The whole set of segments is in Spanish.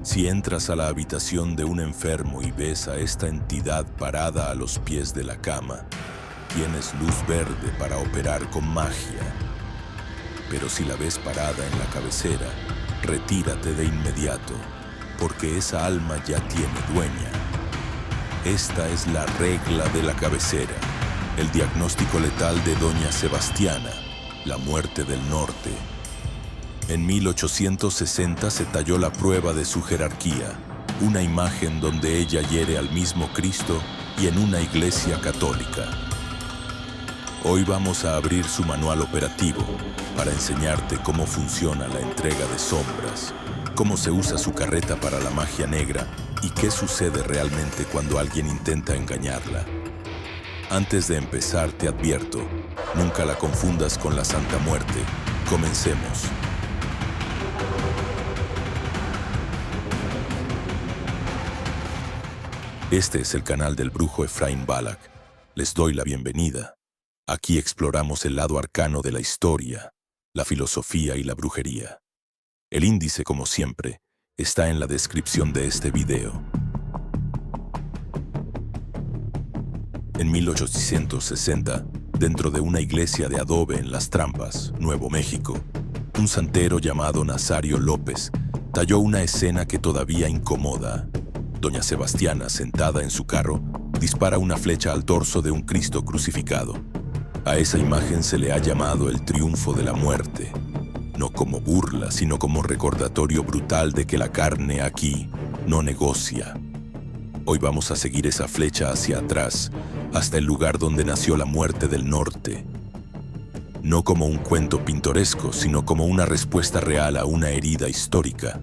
Si entras a la habitación de un enfermo y ves a esta entidad parada a los pies de la cama, tienes luz verde para operar con magia. Pero si la ves parada en la cabecera, retírate de inmediato, porque esa alma ya tiene dueña. Esta es la regla de la cabecera, el diagnóstico letal de Doña Sebastiana, la muerte del norte. En 1860 se talló la prueba de su jerarquía, una imagen donde ella hiere al mismo Cristo y en una iglesia católica. Hoy vamos a abrir su manual operativo para enseñarte cómo funciona la entrega de sombras, cómo se usa su carreta para la magia negra y qué sucede realmente cuando alguien intenta engañarla. Antes de empezar, te advierto, nunca la confundas con la Santa Muerte. Comencemos. Este es el canal del brujo Efraín Balak. Les doy la bienvenida. Aquí exploramos el lado arcano de la historia, la filosofía y la brujería. El índice, como siempre, está en la descripción de este video. En 1860, dentro de una iglesia de adobe en Las Trampas, Nuevo México, un santero llamado Nazario López talló una escena que todavía incomoda. Doña Sebastiana, sentada en su carro, dispara una flecha al torso de un Cristo crucificado. A esa imagen se le ha llamado el triunfo de la muerte, no como burla, sino como recordatorio brutal de que la carne aquí no negocia. Hoy vamos a seguir esa flecha hacia atrás, hasta el lugar donde nació la muerte del norte. No como un cuento pintoresco, sino como una respuesta real a una herida histórica.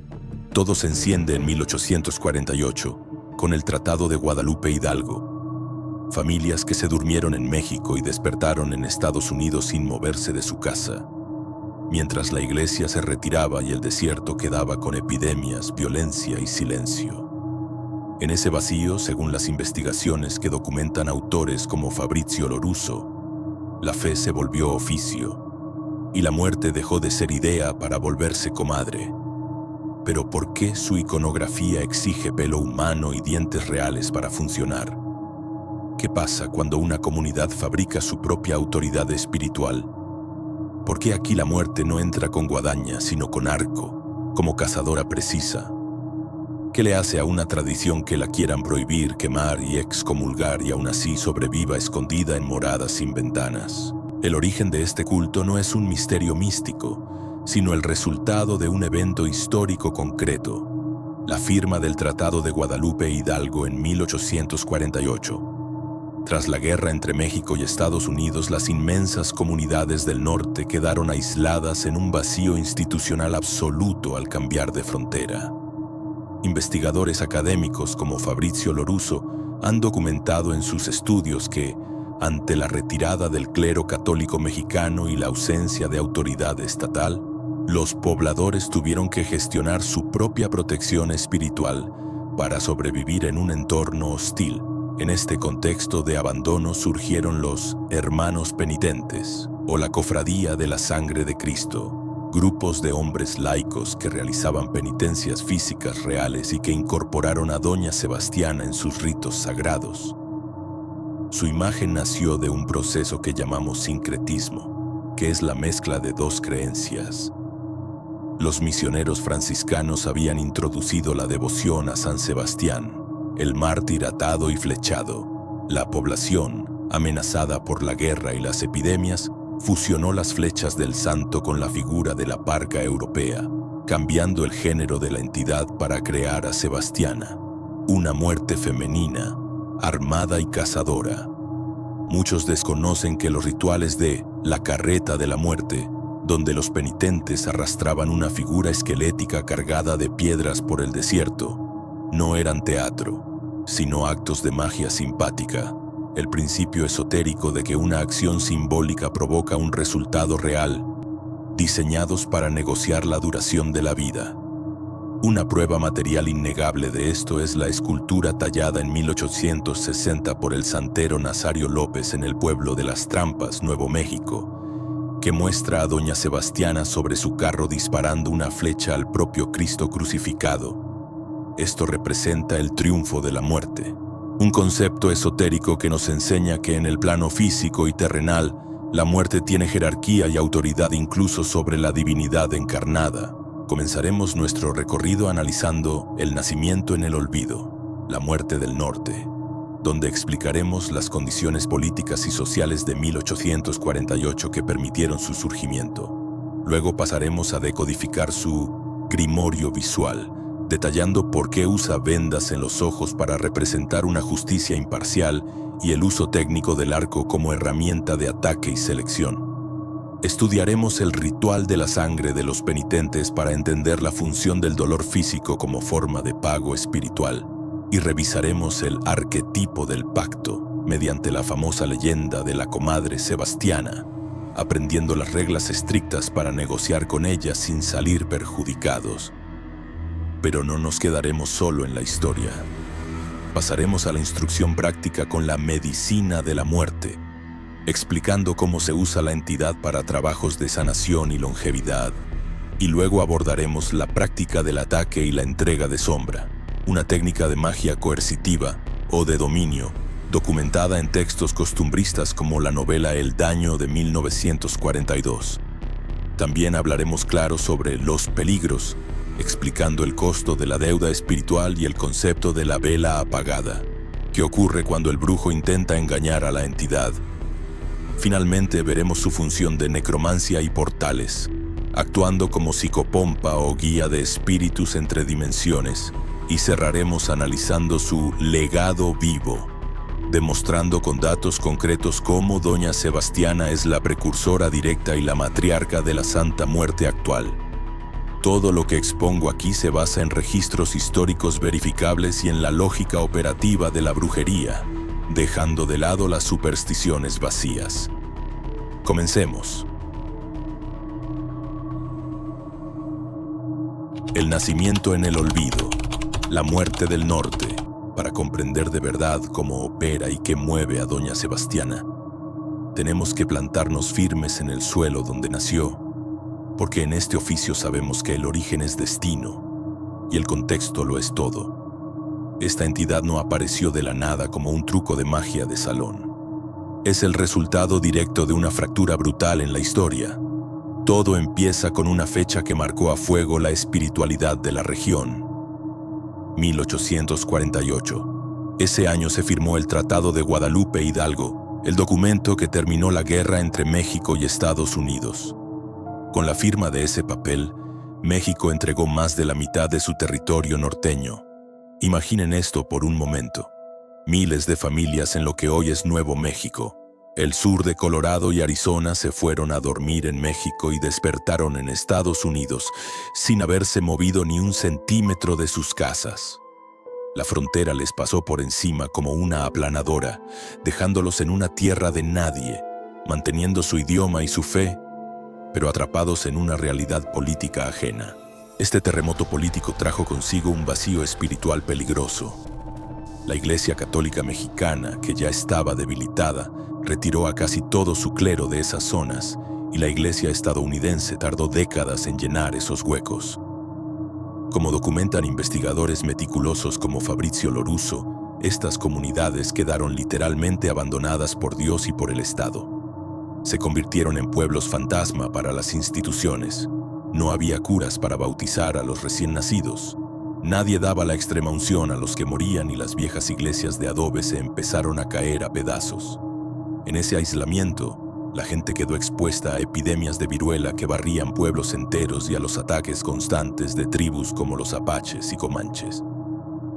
Todo se enciende en 1848, con el Tratado de Guadalupe Hidalgo. Familias que se durmieron en México y despertaron en Estados Unidos sin moverse de su casa. Mientras la iglesia se retiraba y el desierto quedaba con epidemias, violencia y silencio. En ese vacío, según las investigaciones que documentan autores como Fabrizio Loruso, la fe se volvió oficio y la muerte dejó de ser idea para volverse comadre. Pero ¿por qué su iconografía exige pelo humano y dientes reales para funcionar? ¿Qué pasa cuando una comunidad fabrica su propia autoridad espiritual? ¿Por qué aquí la muerte no entra con guadaña, sino con arco, como cazadora precisa? ¿Qué le hace a una tradición que la quieran prohibir, quemar y excomulgar y aún así sobreviva escondida en moradas sin ventanas? El origen de este culto no es un misterio místico, sino el resultado de un evento histórico concreto, la firma del Tratado de Guadalupe Hidalgo en 1848. Tras la guerra entre México y Estados Unidos, las inmensas comunidades del norte quedaron aisladas en un vacío institucional absoluto al cambiar de frontera. Investigadores académicos como Fabrizio Loruso han documentado en sus estudios que, ante la retirada del clero católico mexicano y la ausencia de autoridad estatal, los pobladores tuvieron que gestionar su propia protección espiritual para sobrevivir en un entorno hostil. En este contexto de abandono surgieron los Hermanos Penitentes o la Cofradía de la Sangre de Cristo, grupos de hombres laicos que realizaban penitencias físicas reales y que incorporaron a Doña Sebastiana en sus ritos sagrados. Su imagen nació de un proceso que llamamos sincretismo, que es la mezcla de dos creencias. Los misioneros franciscanos habían introducido la devoción a San Sebastián, el mártir atado y flechado. La población, amenazada por la guerra y las epidemias, fusionó las flechas del santo con la figura de la parca europea, cambiando el género de la entidad para crear a Sebastiana, una muerte femenina, armada y cazadora. Muchos desconocen que los rituales de la carreta de la muerte, donde los penitentes arrastraban una figura esquelética cargada de piedras por el desierto, no eran teatro, sino actos de magia simpática, el principio esotérico de que una acción simbólica provoca un resultado real, diseñados para negociar la duración de la vida. Una prueba material innegable de esto es la escultura tallada en 1860 por el santero Nazario López en el pueblo de Las Trampas, Nuevo México, que muestra a Doña Sebastiana sobre su carro disparando una flecha al propio Cristo crucificado. Esto representa el triunfo de la muerte, un concepto esotérico que nos enseña que en el plano físico y terrenal, la muerte tiene jerarquía y autoridad incluso sobre la divinidad encarnada. Comenzaremos nuestro recorrido analizando el nacimiento en el olvido, la muerte del norte, donde explicaremos las condiciones políticas y sociales de 1848 que permitieron su surgimiento. Luego pasaremos a decodificar su grimorio visual, detallando por qué usa vendas en los ojos para representar una justicia imparcial y el uso técnico del arco como herramienta de ataque y selección. Estudiaremos el ritual de la sangre de los penitentes para entender la función del dolor físico como forma de pago espiritual, y revisaremos el arquetipo del pacto mediante la famosa leyenda de la comadre Sebastiana, aprendiendo las reglas estrictas para negociar con ella sin salir perjudicados. Pero no nos quedaremos solo en la historia. Pasaremos a la instrucción práctica con la medicina de la muerte, explicando cómo se usa la entidad para trabajos de sanación y longevidad. Y luego abordaremos la práctica del ataque y la entrega de sombra, una técnica de magia coercitiva o de dominio, documentada en textos costumbristas como la novela El Daño de 1942. También hablaremos claro sobre los peligros, explicando el costo de la deuda espiritual y el concepto de la vela apagada, que ocurre cuando el brujo intenta engañar a la entidad. Finalmente veremos su función de necromancia y portales, actuando como psicopompa o guía de espíritus entre dimensiones, y cerraremos analizando su legado vivo, demostrando con datos concretos cómo Doña Sebastiana es la precursora directa y la matriarca de la Santa Muerte actual. Todo lo que expongo aquí se basa en registros históricos verificables y en la lógica operativa de la brujería, dejando de lado las supersticiones vacías. Comencemos. El nacimiento en el olvido, la muerte del norte. Para comprender de verdad cómo opera y qué mueve a Doña Sebastiana, tenemos que plantarnos firmes en el suelo donde nació, porque en este oficio sabemos que el origen es destino y el contexto lo es todo. Esta entidad no apareció de la nada como un truco de magia de salón. Es el resultado directo de una fractura brutal en la historia. Todo empieza con una fecha que marcó a fuego la espiritualidad de la región. 1848. Ese año se firmó el Tratado de Guadalupe Hidalgo, el documento que terminó la guerra entre México y Estados Unidos. Con la firma de ese papel, México entregó más de la mitad de su territorio norteño. Imaginen esto por un momento. Miles de familias en lo que hoy es Nuevo México. El sur de Colorado y Arizona se fueron a dormir en México y despertaron en Estados Unidos sin haberse movido ni un centímetro de sus casas. La frontera les pasó por encima como una aplanadora, dejándolos en una tierra de nadie, manteniendo su idioma y su fe, pero atrapados en una realidad política ajena. Este terremoto político trajo consigo un vacío espiritual peligroso. La Iglesia Católica Mexicana, que ya estaba debilitada, retiró a casi todo su clero de esas zonas, y la Iglesia estadounidense tardó décadas en llenar esos huecos. Como documentan investigadores meticulosos como Fabrizio Lorusso, estas comunidades quedaron literalmente abandonadas por Dios y por el Estado. Se convirtieron en pueblos fantasma para las instituciones. No había curas para bautizar a los recién nacidos. Nadie daba la extrema unción a los que morían y las viejas iglesias de adobe se empezaron a caer a pedazos. En ese aislamiento, la gente quedó expuesta a epidemias de viruela que barrían pueblos enteros y a los ataques constantes de tribus como los apaches y comanches.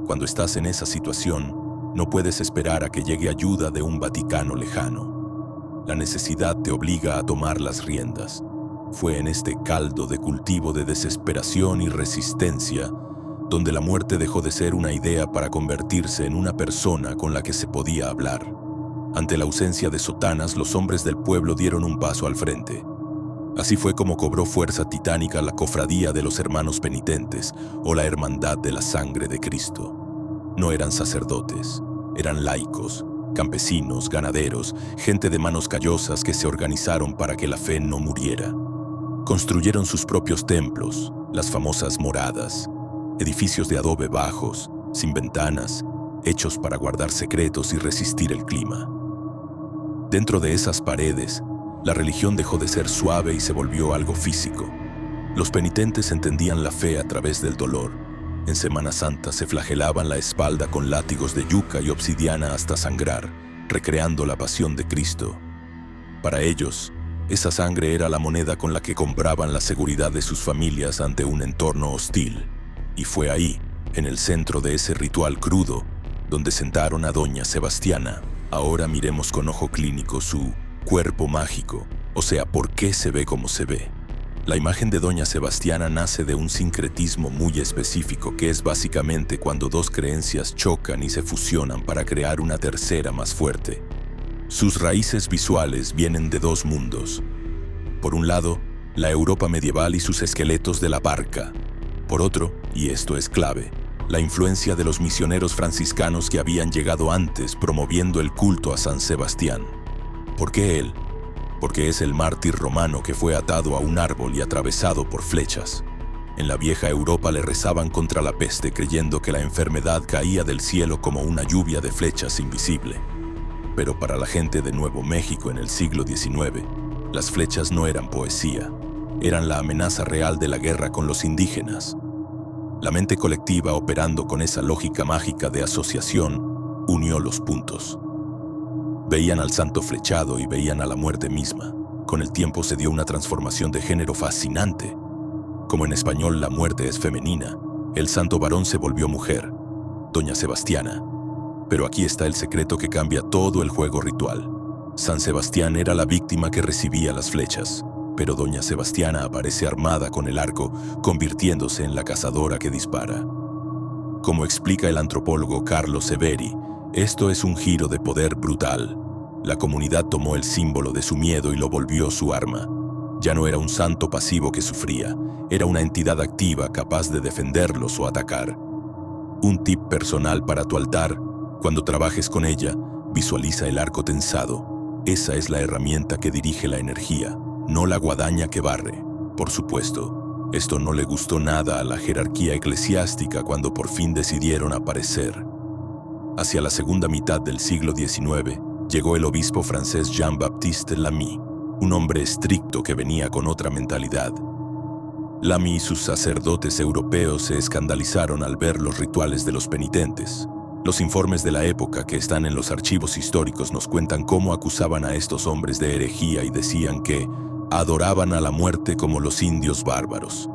Cuando estás en esa situación, no puedes esperar a que llegue ayuda de un Vaticano lejano. La necesidad te obliga a tomar las riendas. Fue en este caldo de cultivo de desesperación y resistencia donde la muerte dejó de ser una idea para convertirse en una persona con la que se podía hablar. Ante la ausencia de sotanas, los hombres del pueblo dieron un paso al frente. Así fue como cobró fuerza titánica la Cofradía de los Hermanos Penitentes o la Hermandad de la Sangre de Cristo. No eran sacerdotes, eran laicos, campesinos, ganaderos, gente de manos callosas que se organizaron para que la fe no muriera. Construyeron sus propios templos, las famosas moradas. edificios de adobe bajos, sin ventanas, hechos para guardar secretos y resistir el clima. Dentro de esas paredes, la religión dejó de ser suave y se volvió algo físico. Los penitentes entendían la fe a través del dolor. En Semana Santa se flagelaban la espalda con látigos de yuca y obsidiana hasta sangrar, recreando la pasión de Cristo. Para ellos, esa sangre era la moneda con la que compraban la seguridad de sus familias ante un entorno hostil. Y fue ahí, en el centro de ese ritual crudo, donde sentaron a doña Sebastiana. Ahora miremos con ojo clínico su cuerpo mágico, o sea, por qué se ve como se ve. La imagen de doña Sebastiana nace de un sincretismo muy específico, que es básicamente cuando dos creencias chocan y se fusionan para crear una tercera más fuerte. Sus raíces visuales vienen de dos mundos. Por un lado, la Europa medieval y sus esqueletos de la barca. Por otro, y esto es clave, la influencia de los misioneros franciscanos que habían llegado antes promoviendo el culto a San Sebastián. ¿Por qué él? Porque es el mártir romano que fue atado a un árbol y atravesado por flechas. En la vieja Europa le rezaban contra la peste creyendo que la enfermedad caía del cielo como una lluvia de flechas invisible. Pero para la gente de Nuevo México en el siglo XIX, las flechas no eran poesía, eran la amenaza real de la guerra con los indígenas. La mente colectiva, operando con esa lógica mágica de asociación, unió los puntos. Veían al santo flechado y veían a la muerte misma. Con el tiempo se dio una transformación de género fascinante. Como en español la muerte es femenina, el santo varón se volvió mujer, doña Sebastiana. Pero aquí está el secreto que cambia todo el juego ritual. San Sebastián era la víctima que recibía las flechas, pero doña Sebastiana aparece armada con el arco, convirtiéndose en la cazadora que dispara. Como explica el antropólogo Carlos Severi, esto es un giro de poder brutal. La comunidad tomó el símbolo de su miedo y lo volvió su arma. Ya no era un santo pasivo que sufría, era una entidad activa capaz de defenderlos o atacar. Un tip personal para tu altar: cuando trabajes con ella, visualiza el arco tensado. Esa es la herramienta que dirige la energía, no la guadaña que barre. Por supuesto, esto no le gustó nada a la jerarquía eclesiástica cuando por fin decidieron aparecer. Hacia la segunda mitad del siglo XIX, llegó el obispo francés Jean-Baptiste Lamy, un hombre estricto que venía con otra mentalidad. Lamy y sus sacerdotes europeos se escandalizaron al ver los rituales de los penitentes. Los informes de la época que están en los archivos históricos nos cuentan cómo acusaban a estos hombres de herejía y decían que adoraban a la muerte como los indios bárbaros.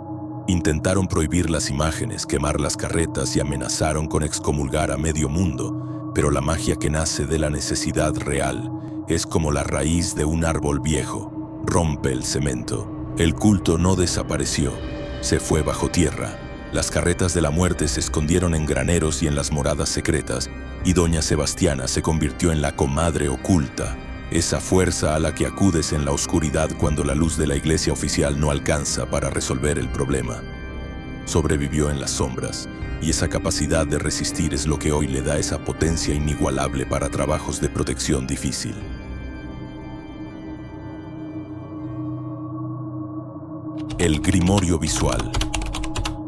Intentaron prohibir las imágenes, quemar las carretas y amenazaron con excomulgar a medio mundo, pero la magia que nace de la necesidad real es como la raíz de un árbol viejo, rompe el cemento. El culto no desapareció, se fue bajo tierra. Las carretas de la muerte se escondieron en graneros y en las moradas secretas, y doña Sebastiana se convirtió en la comadre oculta, esa fuerza a la que acudes en la oscuridad cuando la luz de la iglesia oficial no alcanza para resolver el problema. Sobrevivió en las sombras, y esa capacidad de resistir es lo que hoy le da esa potencia inigualable para trabajos de protección difícil. El grimorio visual.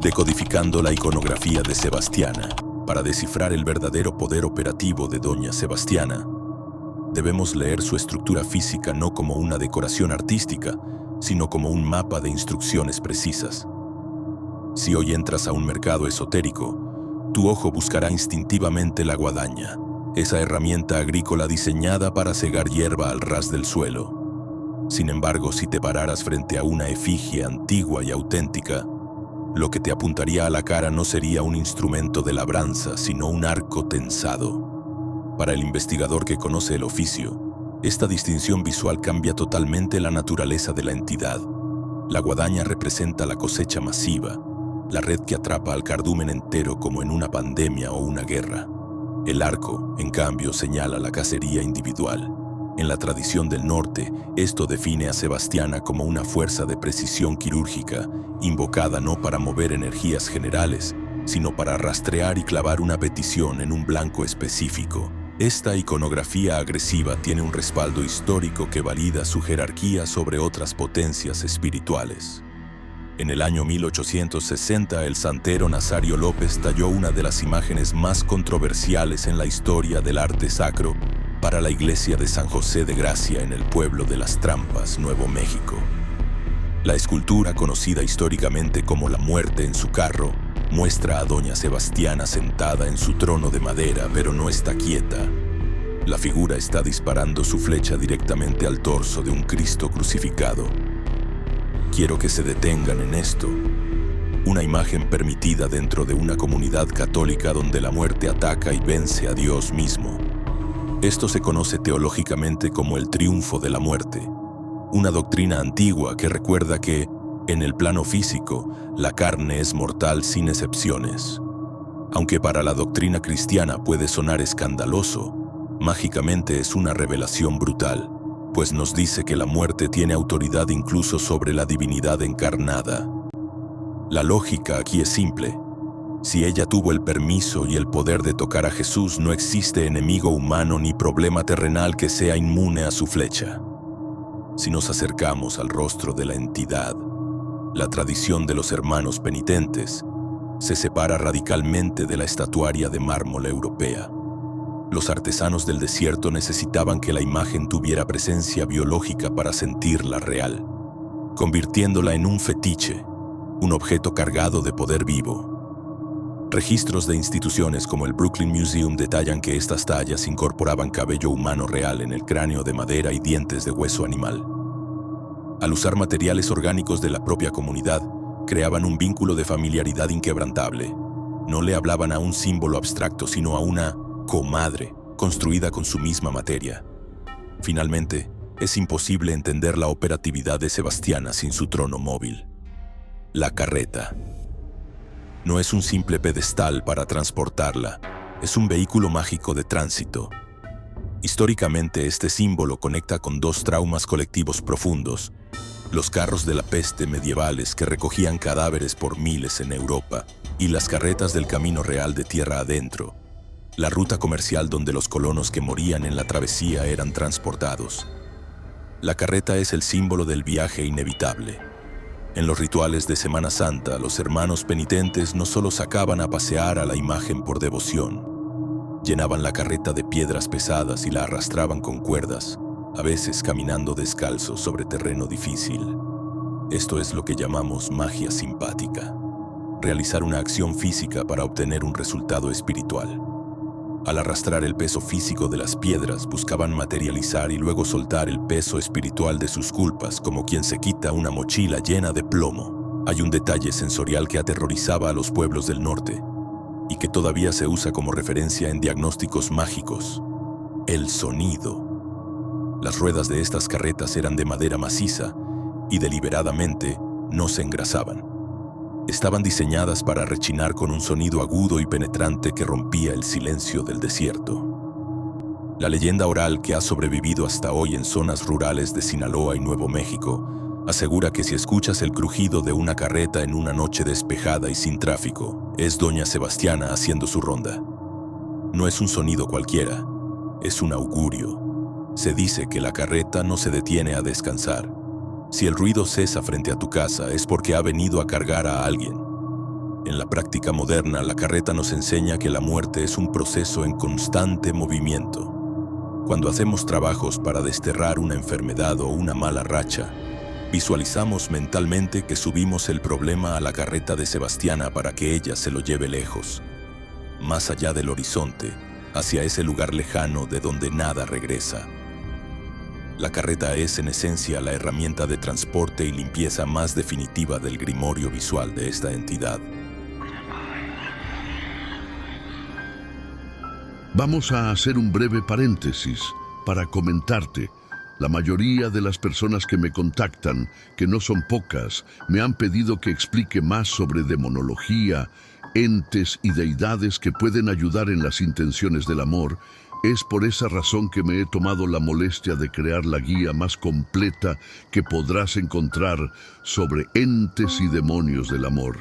Decodificando la iconografía de Sebastiana. Para descifrar el verdadero poder operativo de doña Sebastiana, debemos leer su estructura física no como una decoración artística, sino como un mapa de instrucciones precisas. Si hoy entras a un mercado esotérico, tu ojo buscará instintivamente la guadaña, esa herramienta agrícola diseñada para cegar hierba al ras del suelo. Sin embargo, si te pararas frente a una efigie antigua y auténtica, lo que te apuntaría a la cara no sería un instrumento de labranza, sino un arco tensado. Para el investigador que conoce el oficio, esta distinción visual cambia totalmente la naturaleza de la entidad. La guadaña representa la cosecha masiva, la red que atrapa al cardumen entero como en una pandemia o una guerra. El arco, en cambio, señala la cacería individual. En la tradición del norte, esto define a Sebastiana como una fuerza de precisión quirúrgica, invocada no para mover energías generales, sino para rastrear y clavar una petición en un blanco específico. Esta iconografía agresiva tiene un respaldo histórico que valida su jerarquía sobre otras potencias espirituales. En el año 1860, el santero Nazario López talló una de las imágenes más controversiales en la historia del arte sacro para la iglesia de San José de Gracia en el pueblo de Las Trampas, Nuevo México. La escultura, conocida históricamente como la muerte en su carro, muestra a doña Sebastiana sentada en su trono de madera, pero no está quieta. La figura está disparando su flecha directamente al torso de un Cristo crucificado. Quiero que se detengan en esto. Una imagen permitida dentro de una comunidad católica donde la muerte ataca y vence a Dios mismo. Esto se conoce teológicamente como el triunfo de la muerte. Una doctrina antigua que recuerda que, en el plano físico, la carne es mortal sin excepciones. Aunque para la doctrina cristiana puede sonar escandaloso, mágicamente es una revelación brutal, pues nos dice que la muerte tiene autoridad incluso sobre la divinidad encarnada. La lógica aquí es simple. Si ella tuvo el permiso y el poder de tocar a Jesús, no existe enemigo humano ni problema terrenal que sea inmune a su flecha. Si nos acercamos al rostro de la entidad, la tradición de los hermanos penitentes se separa radicalmente de la estatuaria de mármol europea. Los artesanos del desierto necesitaban que la imagen tuviera presencia biológica para sentirla real, convirtiéndola en un fetiche, un objeto cargado de poder vivo. Registros de instituciones como el Brooklyn Museum detallan que estas tallas incorporaban cabello humano real en el cráneo de madera y dientes de hueso animal. Al usar materiales orgánicos de la propia comunidad, creaban un vínculo de familiaridad inquebrantable. No le hablaban a un símbolo abstracto, sino a una comadre, construida con su misma materia. Finalmente, es imposible entender la operatividad de Sebastiana sin su trono móvil. La carreta. No es un simple pedestal para transportarla, es un vehículo mágico de tránsito. Históricamente, este símbolo conecta con dos traumas colectivos profundos: los carros de la peste medievales que recogían cadáveres por miles en Europa, y las carretas del Camino Real de tierra adentro, la ruta comercial donde los colonos que morían en la travesía eran transportados. La carreta es el símbolo del viaje inevitable. En los rituales de Semana Santa, los hermanos penitentes no solo sacaban a pasear a la imagen por devoción, llenaban la carreta de piedras pesadas y la arrastraban con cuerdas, a veces caminando descalzos sobre terreno difícil. Esto es lo que llamamos magia simpática: realizar una acción física para obtener un resultado espiritual. Al arrastrar el peso físico de las piedras, buscaban materializar y luego soltar el peso espiritual de sus culpas, como quien se quita una mochila llena de plomo. Hay un detalle sensorial que aterrorizaba a los pueblos del norte y que todavía se usa como referencia en diagnósticos mágicos: el sonido. Las ruedas de estas carretas eran de madera maciza y deliberadamente no se engrasaban. Estaban diseñadas para rechinar con un sonido agudo y penetrante que rompía el silencio del desierto. La leyenda oral que ha sobrevivido hasta hoy en zonas rurales de Sinaloa y Nuevo México asegura que si escuchas el crujido de una carreta en una noche despejada y sin tráfico, es doña Sebastiana haciendo su ronda. No es un sonido cualquiera, es un augurio. Se dice que la carreta no se detiene a descansar. Si el ruido cesa frente a tu casa, es porque ha venido a cargar a alguien. En la práctica moderna, la carreta nos enseña que la muerte es un proceso en constante movimiento. Cuando hacemos trabajos para desterrar una enfermedad o una mala racha, visualizamos mentalmente que subimos el problema a la carreta de Sebastiana para que ella se lo lleve lejos, más allá del horizonte, hacia ese lugar lejano de donde nada regresa. La carreta es en esencia la herramienta de transporte y limpieza más definitiva del grimorio visual de esta entidad. Vamos a hacer un breve paréntesis para comentarte. La mayoría de las personas que me contactan, que no son pocas, me han pedido que explique más sobre demonología, entes y deidades que pueden ayudar en las intenciones del amor. Es por esa razón que me he tomado la molestia de crear la guía más completa que podrás encontrar sobre entes y demonios del amor.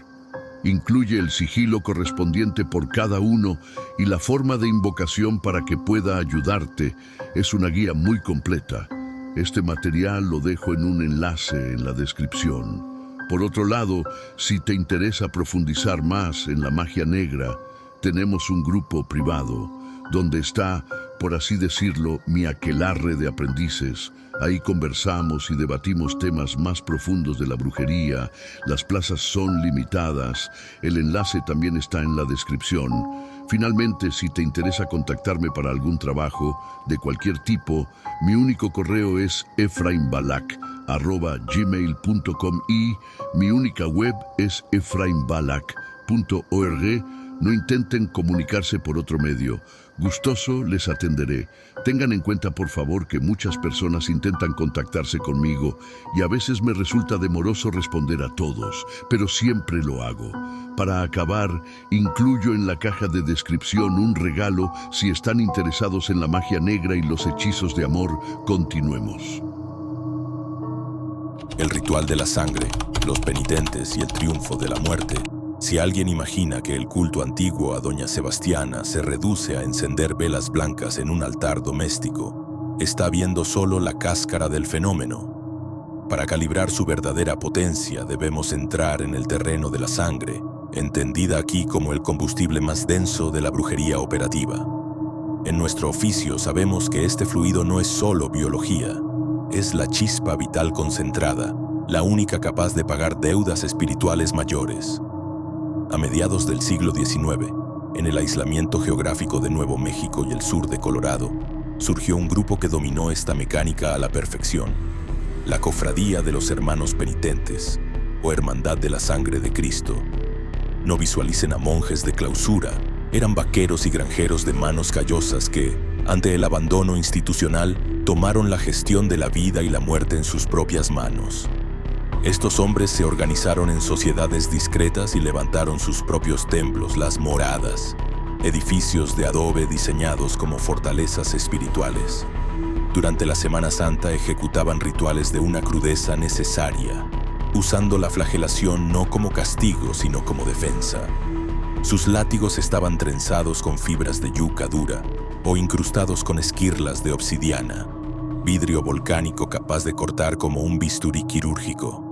Incluye el sigilo correspondiente por cada uno y la forma de invocación para que pueda ayudarte. Es una guía muy completa. Este material lo dejo en un enlace en la descripción. Por otro lado, si te interesa profundizar más en la magia negra, tenemos un grupo privado, donde está, por así decirlo, mi aquelarre de aprendices. Ahí conversamos y debatimos temas más profundos de la brujería. Las plazas son limitadas. El enlace también está en la descripción. Finalmente, si te interesa contactarme para algún trabajo de cualquier tipo, mi único correo es efraimbalak@gmail.com y mi única web es efraimbalak.org. No intenten comunicarse por otro medio. Gustoso les atenderé. Tengan en cuenta, por favor, que muchas personas intentan contactarse conmigo y a veces me resulta demoroso responder a todos, pero siempre lo hago. Para acabar, incluyo en la caja de descripción un regalo si están interesados en la magia negra y los hechizos de amor. Continuemos. El ritual de la sangre, los penitentes y el triunfo de la muerte. Si alguien imagina que el culto antiguo a Doña Sebastiana se reduce a encender velas blancas en un altar doméstico, está viendo solo la cáscara del fenómeno. Para calibrar su verdadera potencia debemos entrar en el terreno de la sangre, entendida aquí como el combustible más denso de la brujería operativa. En nuestro oficio sabemos que este fluido no es solo biología, es la chispa vital concentrada, la única capaz de pagar deudas espirituales mayores. A mediados del siglo XIX, en el aislamiento geográfico de Nuevo México y el sur de Colorado, surgió un grupo que dominó esta mecánica a la perfección, la Cofradía de los Hermanos Penitentes, o Hermandad de la Sangre de Cristo. No visualicen a monjes de clausura, eran vaqueros y granjeros de manos callosas que, ante el abandono institucional, tomaron la gestión de la vida y la muerte en sus propias manos. Estos hombres se organizaron en sociedades discretas y levantaron sus propios templos, las moradas, edificios de adobe diseñados como fortalezas espirituales. Durante la Semana Santa ejecutaban rituales de una crudeza necesaria, usando la flagelación no como castigo, sino como defensa. Sus látigos estaban trenzados con fibras de yuca dura o incrustados con esquirlas de obsidiana, vidrio volcánico capaz de cortar como un bisturí quirúrgico.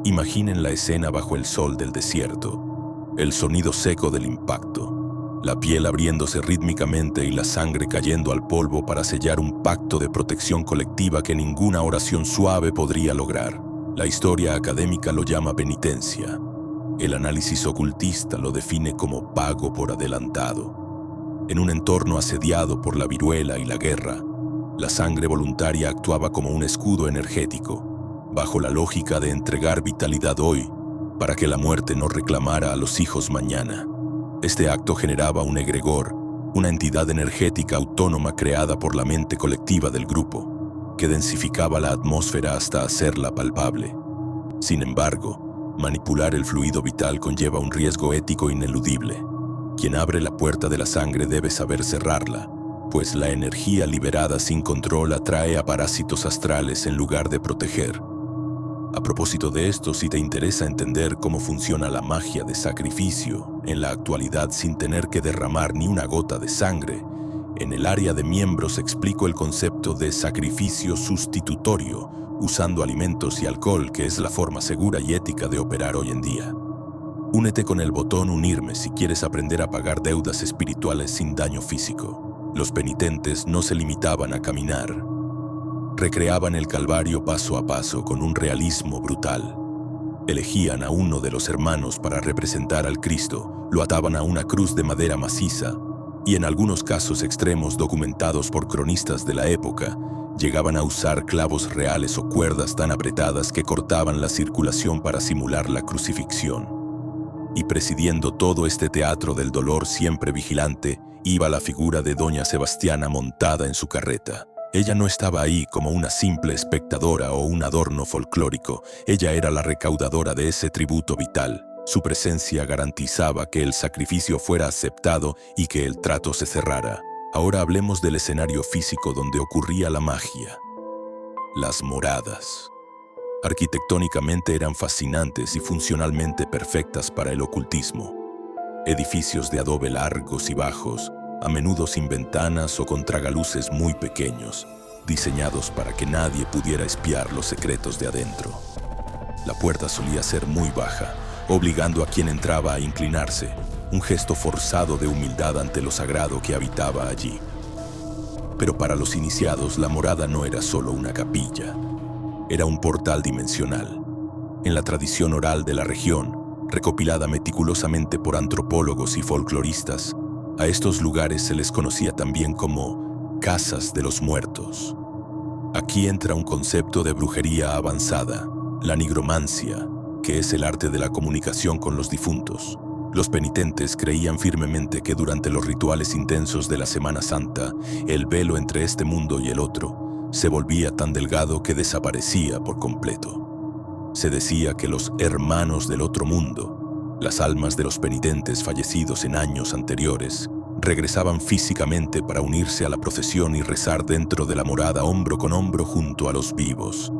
Imaginen la escena bajo el sol del desierto, el sonido seco del impacto, la piel abriéndose rítmicamente y la sangre cayendo al polvo para sellar un pacto de protección colectiva que ninguna oración suave podría lograr. La historia académica lo llama penitencia. El análisis ocultista lo define como pago por adelantado. En un entorno asediado por la viruela y la guerra, la sangre voluntaria actuaba como un escudo energético, bajo la lógica de entregar vitalidad hoy para que la muerte no reclamara a los hijos mañana. Este acto generaba un egregor, una entidad energética autónoma creada por la mente colectiva del grupo, que densificaba la atmósfera hasta hacerla palpable. Sin embargo, manipular el fluido vital conlleva un riesgo ético ineludible. Quien abre la puerta de la sangre debe saber cerrarla, pues la energía liberada sin control atrae a parásitos astrales en lugar de proteger. A propósito de esto, si te interesa entender cómo funciona la magia de sacrificio en la actualidad sin tener que derramar ni una gota de sangre, en el área de miembros explico el concepto de sacrificio sustitutorio, usando alimentos y alcohol, que es la forma segura y ética de operar hoy en día. Únete con el botón unirme si quieres aprender a pagar deudas espirituales sin daño físico. Los penitentes no se limitaban a caminar. Recreaban el Calvario paso a paso con un realismo brutal. Elegían a uno de los hermanos para representar al Cristo, lo ataban a una cruz de madera maciza y en algunos casos extremos documentados por cronistas de la época, llegaban a usar clavos reales o cuerdas tan apretadas que cortaban la circulación para simular la crucifixión. Y presidiendo todo este teatro del dolor siempre vigilante, iba la figura de Doña Sebastiana montada en su carreta. Ella no estaba ahí como una simple espectadora o un adorno folclórico. Ella era la recaudadora de ese tributo vital. Su presencia garantizaba que el sacrificio fuera aceptado y que el trato se cerrara. Ahora hablemos del escenario físico donde ocurría la magia. Las moradas. Arquitectónicamente eran fascinantes y funcionalmente perfectas para el ocultismo. Edificios de adobe largos y bajos, a menudo sin ventanas o con tragaluces muy pequeños, diseñados para que nadie pudiera espiar los secretos de adentro. La puerta solía ser muy baja, obligando a quien entraba a inclinarse, un gesto forzado de humildad ante lo sagrado que habitaba allí. Pero para los iniciados, la morada no era solo una capilla, era un portal dimensional. En la tradición oral de la región, recopilada meticulosamente por antropólogos y folcloristas, a estos lugares se les conocía también como casas de los muertos. Aquí entra un concepto de brujería avanzada, la nigromancia, que es el arte de la comunicación con los difuntos. Los penitentes creían firmemente que durante los rituales intensos de la Semana Santa, el velo entre este mundo y el otro se volvía tan delgado que desaparecía por completo. Se decía que los hermanos del otro mundo, las almas de los penitentes fallecidos en años anteriores, regresaban físicamente para unirse a la procesión y rezar dentro de la morada hombro con hombro junto a los vivos.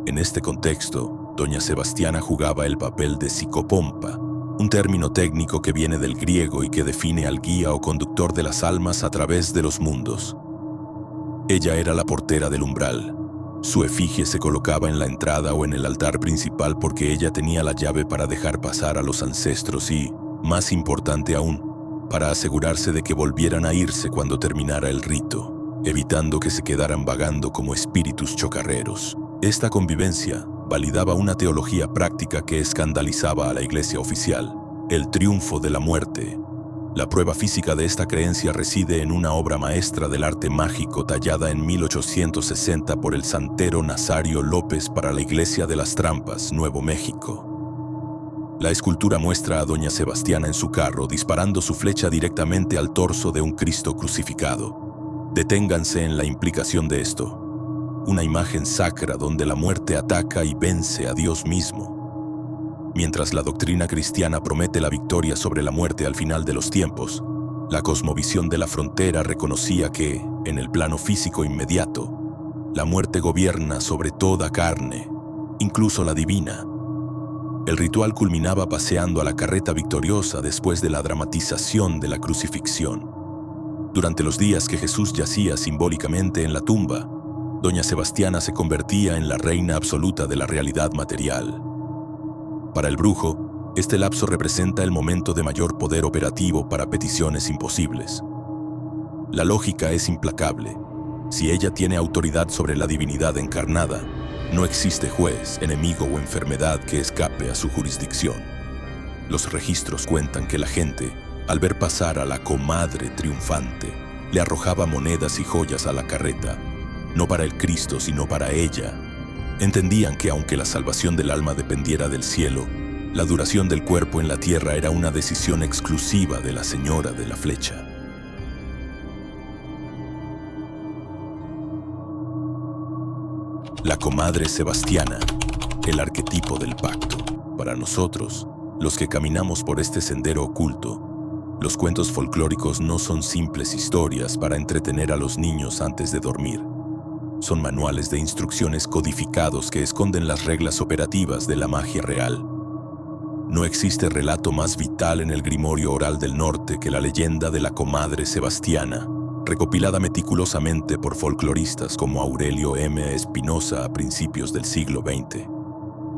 En este contexto, doña Sebastiana jugaba el papel de psicopompa, un término técnico que viene del griego y que define al guía o conductor de las almas a través de los mundos. Ella era la portera del umbral. Su efigie se colocaba en la entrada o en el altar principal porque ella tenía la llave para dejar pasar a los ancestros y, más importante aún, para asegurarse de que volvieran a irse cuando terminara el rito, evitando que se quedaran vagando como espíritus chocarreros. Esta convivencia validaba una teología práctica que escandalizaba a la Iglesia oficial, el triunfo de la muerte. La prueba física de esta creencia reside en una obra maestra del arte mágico tallada en 1860 por el santero Nazario López para la Iglesia de las Trampas, Nuevo México. La escultura muestra a doña Sebastiana en su carro disparando su flecha directamente al torso de un Cristo crucificado. Deténganse en la implicación de esto. Una imagen sacra donde la muerte ataca y vence a Dios mismo. Mientras la doctrina cristiana promete la victoria sobre la muerte al final de los tiempos, la cosmovisión de la frontera reconocía que, en el plano físico inmediato, la muerte gobierna sobre toda carne, incluso la divina. El ritual culminaba paseando a la carreta victoriosa después de la dramatización de la crucifixión. Durante los días que Jesús yacía simbólicamente en la tumba, doña Sebastiana se convertía en la reina absoluta de la realidad material. Para el brujo, este lapso representa el momento de mayor poder operativo para peticiones imposibles. La lógica es implacable. Si ella tiene autoridad sobre la divinidad encarnada, no existe juez, enemigo o enfermedad que escape a su jurisdicción. Los registros cuentan que la gente, al ver pasar a la comadre triunfante, le arrojaba monedas y joyas a la carreta, no para el Cristo, sino para ella. Entendían que aunque la salvación del alma dependiera del cielo, la duración del cuerpo en la tierra era una decisión exclusiva de la señora de la flecha. La comadre Sebastiana, el arquetipo del pacto. Para nosotros, los que caminamos por este sendero oculto, los cuentos folclóricos no son simples historias para entretener a los niños antes de dormir. Son manuales de instrucciones codificados que esconden las reglas operativas de la magia real. No existe relato más vital en el grimorio oral del norte que la leyenda de la comadre Sebastiana, recopilada meticulosamente por folcloristas como Aurelio M. Espinosa a principios del siglo XX.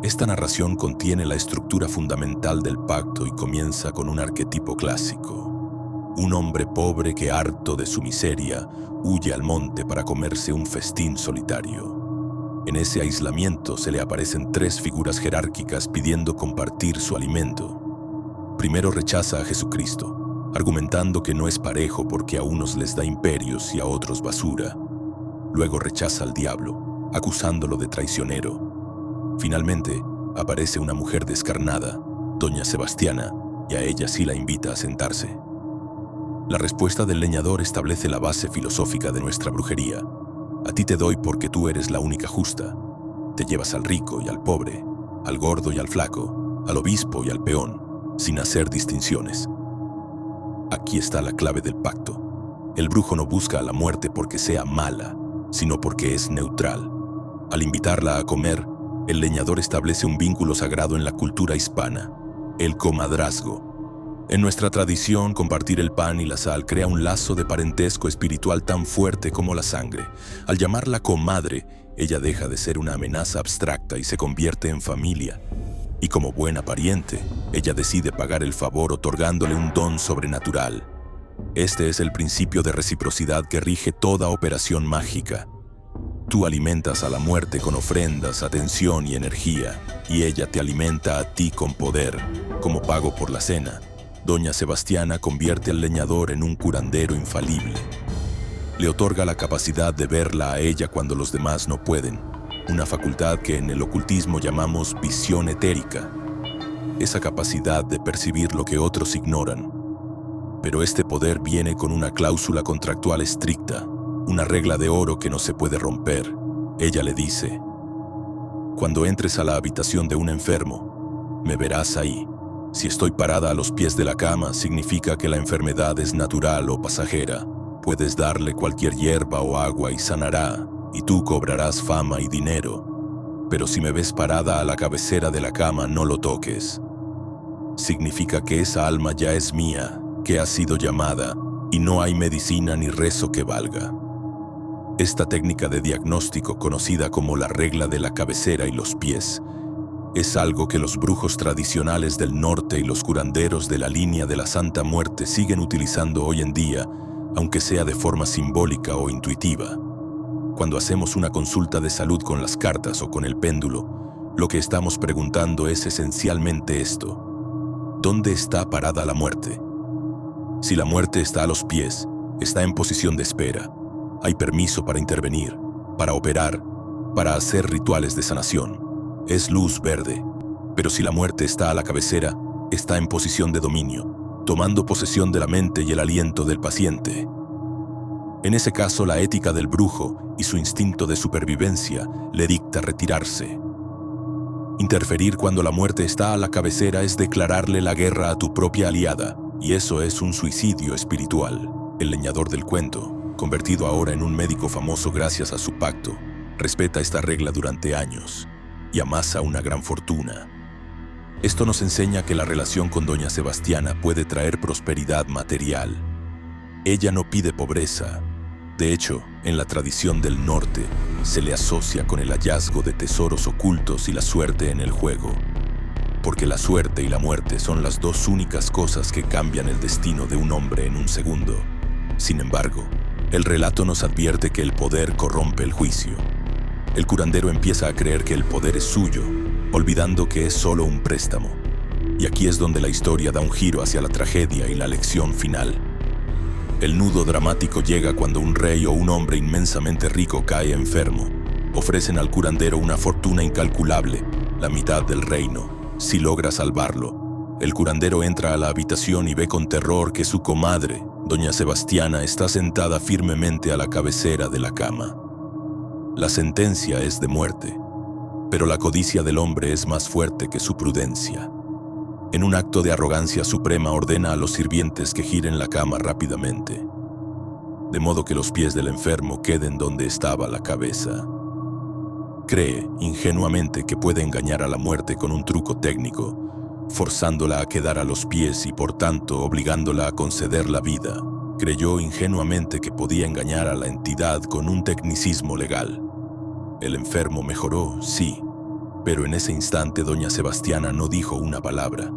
Esta narración contiene la estructura fundamental del pacto y comienza con un arquetipo clásico. Un hombre pobre que, harto de su miseria, huye al monte para comerse un festín solitario. En ese aislamiento se le aparecen tres figuras jerárquicas pidiendo compartir su alimento. Primero rechaza a Jesucristo, argumentando que no es parejo porque a unos les da imperios y a otros basura. Luego rechaza al diablo, acusándolo de traicionero. Finalmente, aparece una mujer descarnada, doña Sebastiana, y a ella sí la invita a sentarse. La respuesta del leñador establece la base filosófica de nuestra brujería. A ti te doy porque tú eres la única justa. Te llevas al rico y al pobre, al gordo y al flaco, al obispo y al peón, sin hacer distinciones. Aquí está la clave del pacto. El brujo no busca a la muerte porque sea mala, sino porque es neutral. Al invitarla a comer, el leñador establece un vínculo sagrado en la cultura hispana, el comadrazgo. En nuestra tradición, compartir el pan y la sal crea un lazo de parentesco espiritual tan fuerte como la sangre. Al llamarla comadre, ella deja de ser una amenaza abstracta y se convierte en familia. Y como buena pariente, ella decide pagar el favor otorgándole un don sobrenatural. Este es el principio de reciprocidad que rige toda operación mágica. Tú alimentas a la muerte con ofrendas, atención y energía, y ella te alimenta a ti con poder, como pago por la cena. Doña Sebastiana convierte al leñador en un curandero infalible. Le otorga la capacidad de verla a ella cuando los demás no pueden, una facultad que en el ocultismo llamamos visión etérica, esa capacidad de percibir lo que otros ignoran. Pero este poder viene con una cláusula contractual estricta, una regla de oro que no se puede romper. Ella le dice: cuando entres a la habitación de un enfermo, me verás ahí. Si estoy parada a los pies de la cama, significa que la enfermedad es natural o pasajera. Puedes darle cualquier hierba o agua y sanará, y tú cobrarás fama y dinero. Pero si me ves parada a la cabecera de la cama, no lo toques. Significa que esa alma ya es mía, que ha sido llamada, y no hay medicina ni rezo que valga. Esta técnica de diagnóstico, conocida como la regla de la cabecera y los pies, es algo que los brujos tradicionales del norte y los curanderos de la línea de la Santa Muerte siguen utilizando hoy en día, aunque sea de forma simbólica o intuitiva. Cuando hacemos una consulta de salud con las cartas o con el péndulo, lo que estamos preguntando es esencialmente esto: ¿dónde está parada la muerte? Si la muerte está a los pies, está en posición de espera. Hay permiso para intervenir, para operar, para hacer rituales de sanación. Es luz verde. Pero si la muerte está a la cabecera, está en posición de dominio, tomando posesión de la mente y el aliento del paciente. En ese caso, la ética del brujo y su instinto de supervivencia le dicta retirarse. Interferir cuando la muerte está a la cabecera es declararle la guerra a tu propia aliada, y eso es un suicidio espiritual. El leñador del cuento, convertido ahora en un médico famoso gracias a su pacto, respeta esta regla durante años y amasa una gran fortuna. Esto nos enseña que la relación con Doña Sebastiana puede traer prosperidad material. Ella no pide pobreza. De hecho, en la tradición del norte, se le asocia con el hallazgo de tesoros ocultos y la suerte en el juego. Porque la suerte y la muerte son las dos únicas cosas que cambian el destino de un hombre en un segundo. Sin embargo, el relato nos advierte que el poder corrompe el juicio. El curandero empieza a creer que el poder es suyo, olvidando que es solo un préstamo. Y aquí es donde la historia da un giro hacia la tragedia y la lección final. El nudo dramático llega cuando un rey o un hombre inmensamente rico cae enfermo. Ofrecen al curandero una fortuna incalculable, la mitad del reino, si logra salvarlo. El curandero entra a la habitación y ve con terror que su comadre, Doña Sebastiana, está sentada firmemente a la cabecera de la cama. La sentencia es de muerte, pero la codicia del hombre es más fuerte que su prudencia. En un acto de arrogancia suprema ordena a los sirvientes que giren la cama rápidamente, de modo que los pies del enfermo queden donde estaba la cabeza. Cree ingenuamente que puede engañar a la muerte con un truco técnico, forzándola a quedar a los pies y por tanto obligándola a conceder la vida. Creyó ingenuamente que podía engañar a la entidad con un tecnicismo legal. El enfermo mejoró, sí, pero en ese instante Doña Sebastiana no dijo una palabra.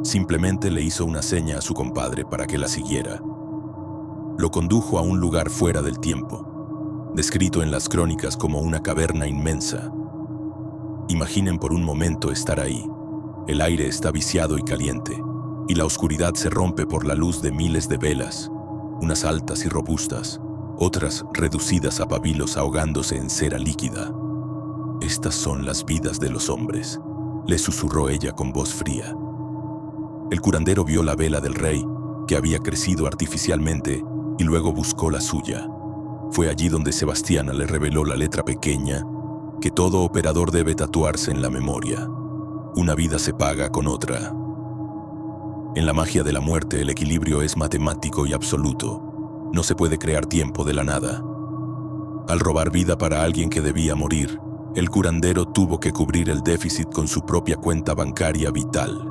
Simplemente le hizo una seña a su compadre para que la siguiera. Lo condujo a un lugar fuera del tiempo, descrito en las crónicas como una caverna inmensa. Imaginen por un momento estar ahí. El aire está viciado y caliente, y la oscuridad se rompe por la luz de miles de velas, unas altas y robustas, otras reducidas a pabilos ahogándose en cera líquida. Estas son las vidas de los hombres, le susurró ella con voz fría. El curandero vio la vela del rey, que había crecido artificialmente, y luego buscó la suya. Fue allí donde Sebastiana le reveló la letra pequeña que todo operador debe tatuarse en la memoria. Una vida se paga con otra. En la magia de la muerte, el equilibrio es matemático y absoluto. No se puede crear tiempo de la nada. Al robar vida para alguien que debía morir, el curandero tuvo que cubrir el déficit con su propia cuenta bancaria vital.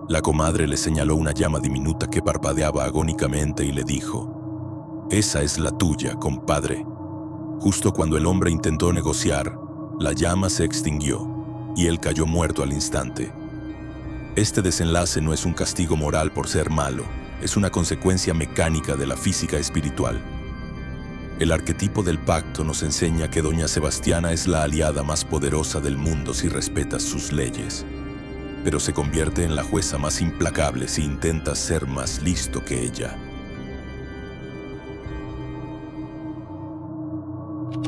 La comadre le señaló una llama diminuta que parpadeaba agónicamente y le dijo: «Esa es la tuya, compadre». Justo cuando el hombre intentó negociar, la llama se extinguió y él cayó muerto al instante. Este desenlace no es un castigo moral por ser malo, es una consecuencia mecánica de la física espiritual. El arquetipo del pacto nos enseña que doña Sebastiana es la aliada más poderosa del mundo si respetas sus leyes, pero se convierte en la jueza más implacable si intentas ser más listo que ella.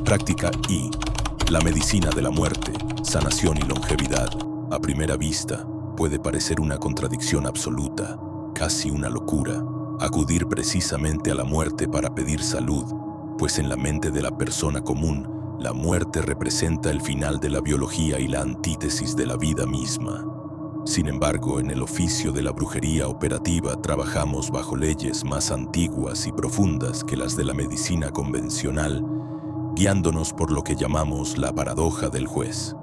Práctica I. La medicina de la muerte, sanación y longevidad. A primera vista, puede parecer una contradicción absoluta, casi una locura, acudir precisamente a la muerte para pedir salud, pues en la mente de la persona común, la muerte representa el final de la biología y la antítesis de la vida misma. Sin embargo, en el oficio de la brujería operativa trabajamos bajo leyes más antiguas y profundas que las de la medicina convencional, guiándonos por lo que llamamos la paradoja del juez.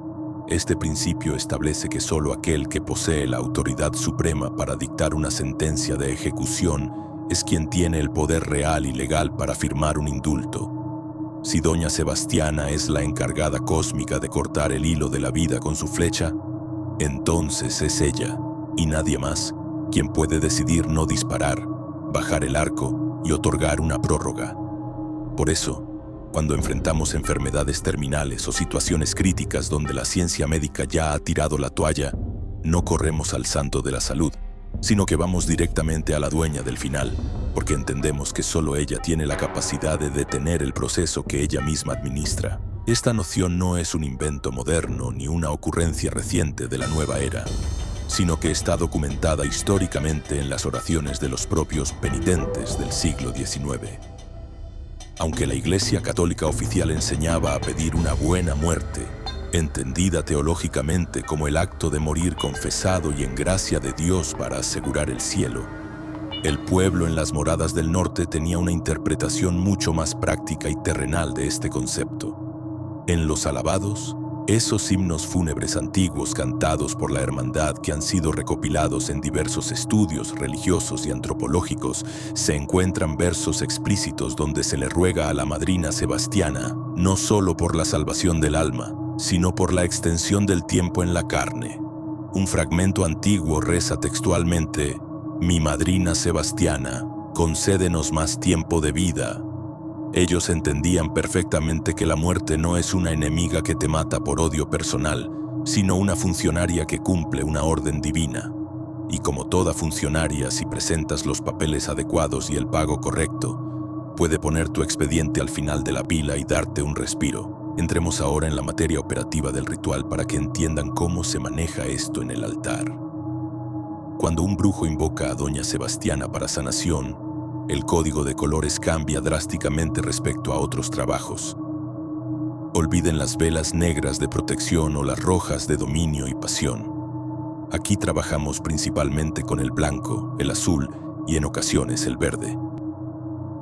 Este principio establece que solo aquel que posee la autoridad suprema para dictar una sentencia de ejecución es quien tiene el poder real y legal para firmar un indulto. Si doña Sebastiana es la encargada cósmica de cortar el hilo de la vida con su flecha, entonces es ella, y nadie más, quien puede decidir no disparar, bajar el arco y otorgar una prórroga. Por eso, cuando enfrentamos enfermedades terminales o situaciones críticas donde la ciencia médica ya ha tirado la toalla, no corremos al santo de la salud, sino que vamos directamente a la dueña del final, porque entendemos que solo ella tiene la capacidad de detener el proceso que ella misma administra. Esta noción no es un invento moderno ni una ocurrencia reciente de la nueva era, sino que está documentada históricamente en las oraciones de los propios penitentes del siglo XIX. Aunque la Iglesia Católica oficial enseñaba a pedir una buena muerte, entendida teológicamente como el acto de morir confesado y en gracia de Dios para asegurar el cielo, el pueblo en las moradas del norte tenía una interpretación mucho más práctica y terrenal de este concepto. En los alabados, esos himnos fúnebres antiguos cantados por la hermandad que han sido recopilados en diversos estudios religiosos y antropológicos, se encuentran versos explícitos donde se le ruega a la madrina Sebastiana, no solo por la salvación del alma, sino por la extensión del tiempo en la carne. Un fragmento antiguo reza textualmente: «Mi madrina Sebastiana, concédenos más tiempo de vida». Ellos entendían perfectamente que la muerte no es una enemiga que te mata por odio personal, sino una funcionaria que cumple una orden divina. Y como toda funcionaria, si presentas los papeles adecuados y el pago correcto, puede poner tu expediente al final de la pila y darte un respiro. Entremos ahora en la materia operativa del ritual para que entiendan cómo se maneja esto en el altar. Cuando un brujo invoca a doña Sebastiana para sanación, el código de colores cambia drásticamente respecto a otros trabajos. Olviden las velas negras de protección o las rojas de dominio y pasión. Aquí trabajamos principalmente con el blanco, el azul y en ocasiones el verde.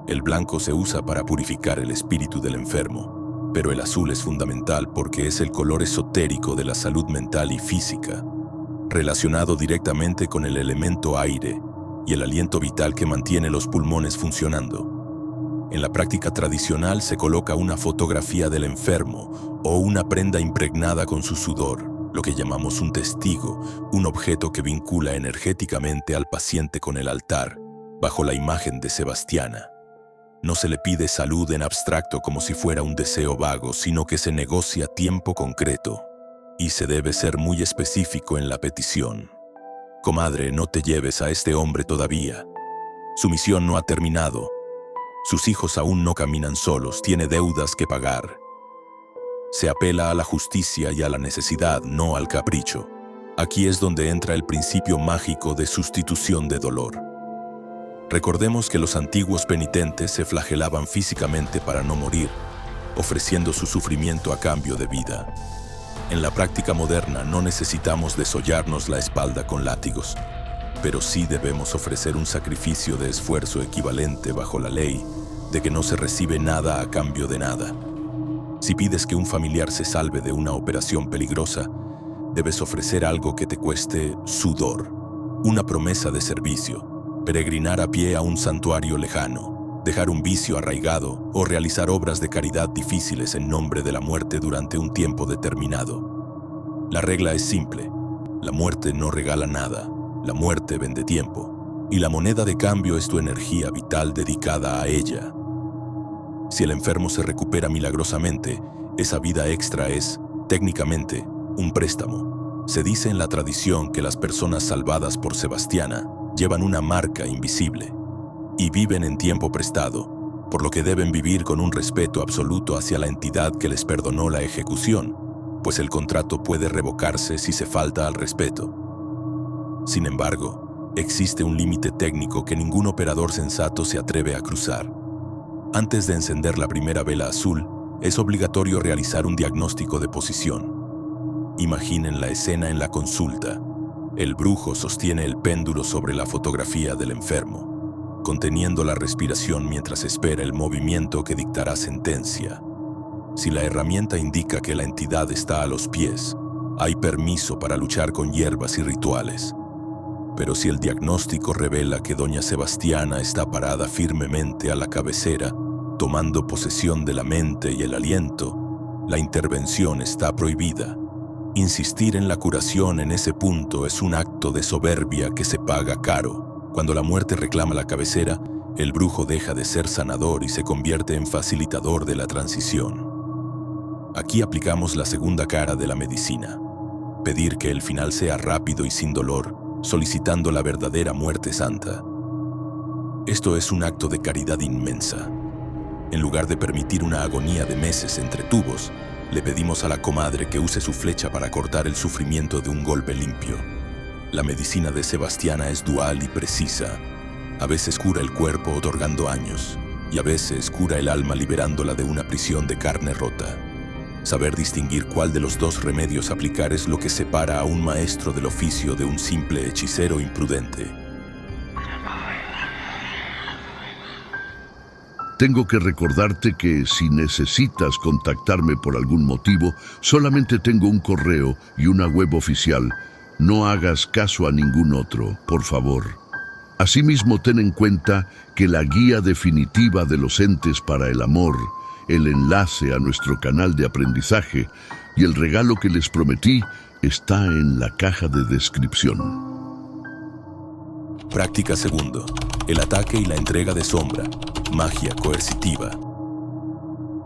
El blanco se usa para purificar el espíritu del enfermo, pero el azul es fundamental porque es el color esotérico de la salud mental y física, relacionado directamente con el elemento aire y el aliento vital que mantiene los pulmones funcionando. En la práctica tradicional se coloca una fotografía del enfermo o una prenda impregnada con su sudor, lo que llamamos un testigo, un objeto que vincula energéticamente al paciente con el altar, bajo la imagen de Sebastiana. No se le pide salud en abstracto como si fuera un deseo vago, sino que se negocia tiempo concreto, y se debe ser muy específico en la petición. Comadre, no te lleves a este hombre todavía. Su misión no ha terminado. Sus hijos aún no caminan solos, tiene deudas que pagar. Se apela a la justicia y a la necesidad, no al capricho. Aquí es donde entra el principio mágico de sustitución de dolor. Recordemos que los antiguos penitentes se flagelaban físicamente para no morir, ofreciendo su sufrimiento a cambio de vida. En la práctica moderna no necesitamos desollarnos la espalda con látigos, pero sí debemos ofrecer un sacrificio de esfuerzo equivalente bajo la ley de que no se recibe nada a cambio de nada. Si pides que un familiar se salve de una operación peligrosa, debes ofrecer algo que te cueste sudor. Una promesa de servicio, peregrinar a pie a un santuario lejano, dejar un vicio arraigado o realizar obras de caridad difíciles en nombre de la muerte durante un tiempo determinado. La regla es simple: la muerte no regala nada, la muerte vende tiempo, y la moneda de cambio es tu energía vital dedicada a ella. Si el enfermo se recupera milagrosamente, esa vida extra es, técnicamente, un préstamo. Se dice en la tradición que las personas salvadas por Sebastiana llevan una marca invisible y viven en tiempo prestado, por lo que deben vivir con un respeto absoluto hacia la entidad que les perdonó la ejecución, pues el contrato puede revocarse si se falta al respeto. Sin embargo, existe un límite técnico que ningún operador sensato se atreve a cruzar. Antes de encender la primera vela azul, es obligatorio realizar un diagnóstico de posición. Imaginen la escena en la consulta. El brujo sostiene el péndulo sobre la fotografía del enfermo, conteniendo la respiración mientras espera el movimiento que dictará sentencia. Si la herramienta indica que la entidad está a los pies, hay permiso para luchar con hierbas y rituales. Pero si el diagnóstico revela que doña Sebastiana está parada firmemente a la cabecera, tomando posesión de la mente y el aliento, la intervención está prohibida. Insistir en la curación en ese punto es un acto de soberbia que se paga caro. Cuando la muerte reclama la cabecera, el brujo deja de ser sanador y se convierte en facilitador de la transición. Aquí aplicamos la segunda cara de la medicina: pedir que el final sea rápido y sin dolor, solicitando la verdadera muerte santa. Esto es un acto de caridad inmensa. En lugar de permitir una agonía de meses entre tubos, le pedimos a la comadre que use su flecha para cortar el sufrimiento de un golpe limpio. La medicina de Sebastiana es dual y precisa. A veces cura el cuerpo otorgando años, y a veces cura el alma liberándola de una prisión de carne rota. Saber distinguir cuál de los dos remedios aplicar es lo que separa a un maestro del oficio de un simple hechicero imprudente. Tengo que recordarte que si necesitas contactarme por algún motivo, solamente tengo un correo y una web oficial. No hagas caso a ningún otro, por favor. Asimismo, ten en cuenta que la guía definitiva de los entes para el amor, el enlace a nuestro canal de aprendizaje y el regalo que les prometí está en la caja de descripción. Práctica segundo: el ataque y la entrega de sombra, magia coercitiva.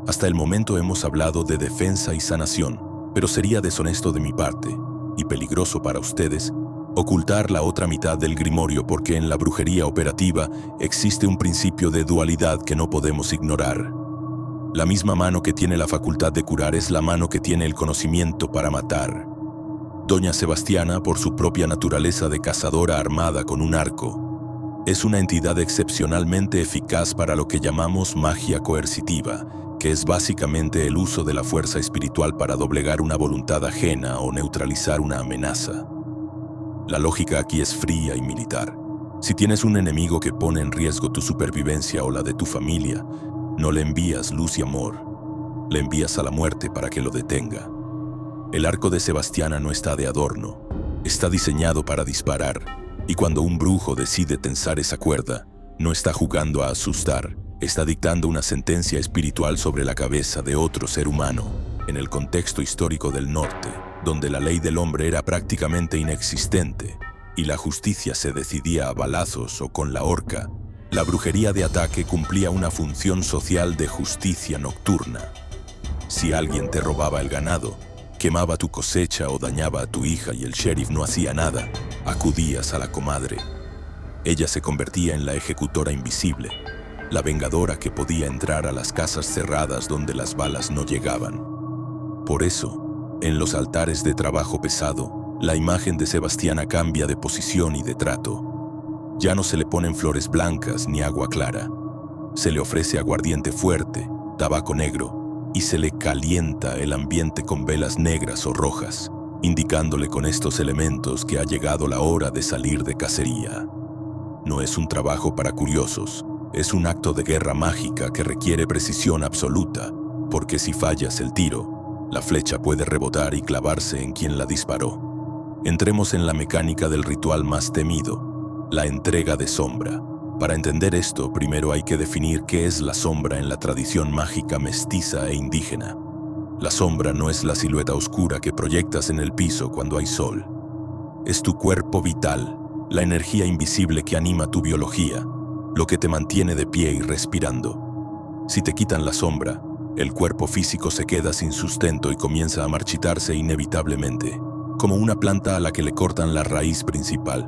Hasta el momento hemos hablado de defensa y sanación, pero sería deshonesto de mi parte, y peligroso para ustedes, ocultar la otra mitad del grimorio, porque en la brujería operativa existe un principio de dualidad que no podemos ignorar. La misma mano que tiene la facultad de curar es la mano que tiene el conocimiento para matar. Doña Sebastiana, por su propia naturaleza de cazadora armada con un arco, es una entidad excepcionalmente eficaz para lo que llamamos magia coercitiva, que es básicamente el uso de la fuerza espiritual para doblegar una voluntad ajena o neutralizar una amenaza. La lógica aquí es fría y militar. Si tienes un enemigo que pone en riesgo tu supervivencia o la de tu familia, no le envías luz y amor, le envías a la muerte para que lo detenga. El arco de Sebastiana no está de adorno, está diseñado para disparar, y cuando un brujo decide tensar esa cuerda, no está jugando a asustar, está dictando una sentencia espiritual sobre la cabeza de otro ser humano. En el contexto histórico del norte, donde la ley del hombre era prácticamente inexistente y la justicia se decidía a balazos o con la horca, la brujería de ataque cumplía una función social de justicia nocturna. Si alguien te robaba el ganado, quemaba tu cosecha o dañaba a tu hija y el sheriff no hacía nada, acudías a la comadre. Ella se convertía en la ejecutora invisible, la vengadora que podía entrar a las casas cerradas donde las balas no llegaban. Por eso, en los altares de trabajo pesado, la imagen de Sebastiana cambia de posición y de trato. Ya no se le ponen flores blancas ni agua clara. Se le ofrece aguardiente fuerte, tabaco negro, y se le calienta el ambiente con velas negras o rojas, indicándole con estos elementos que ha llegado la hora de salir de cacería. No es un trabajo para curiosos, es un acto de guerra mágica que requiere precisión absoluta, porque si fallas el tiro, la flecha puede rebotar y clavarse en quien la disparó. Entremos en la mecánica del ritual más temido, la entrega de sombra. Para entender esto, primero hay que definir qué es la sombra en la tradición mágica mestiza e indígena. La sombra no es la silueta oscura que proyectas en el piso cuando hay sol. Es tu cuerpo vital, la energía invisible que anima tu biología, lo que te mantiene de pie y respirando. Si te quitan la sombra, el cuerpo físico se queda sin sustento y comienza a marchitarse inevitablemente, como una planta a la que le cortan la raíz principal.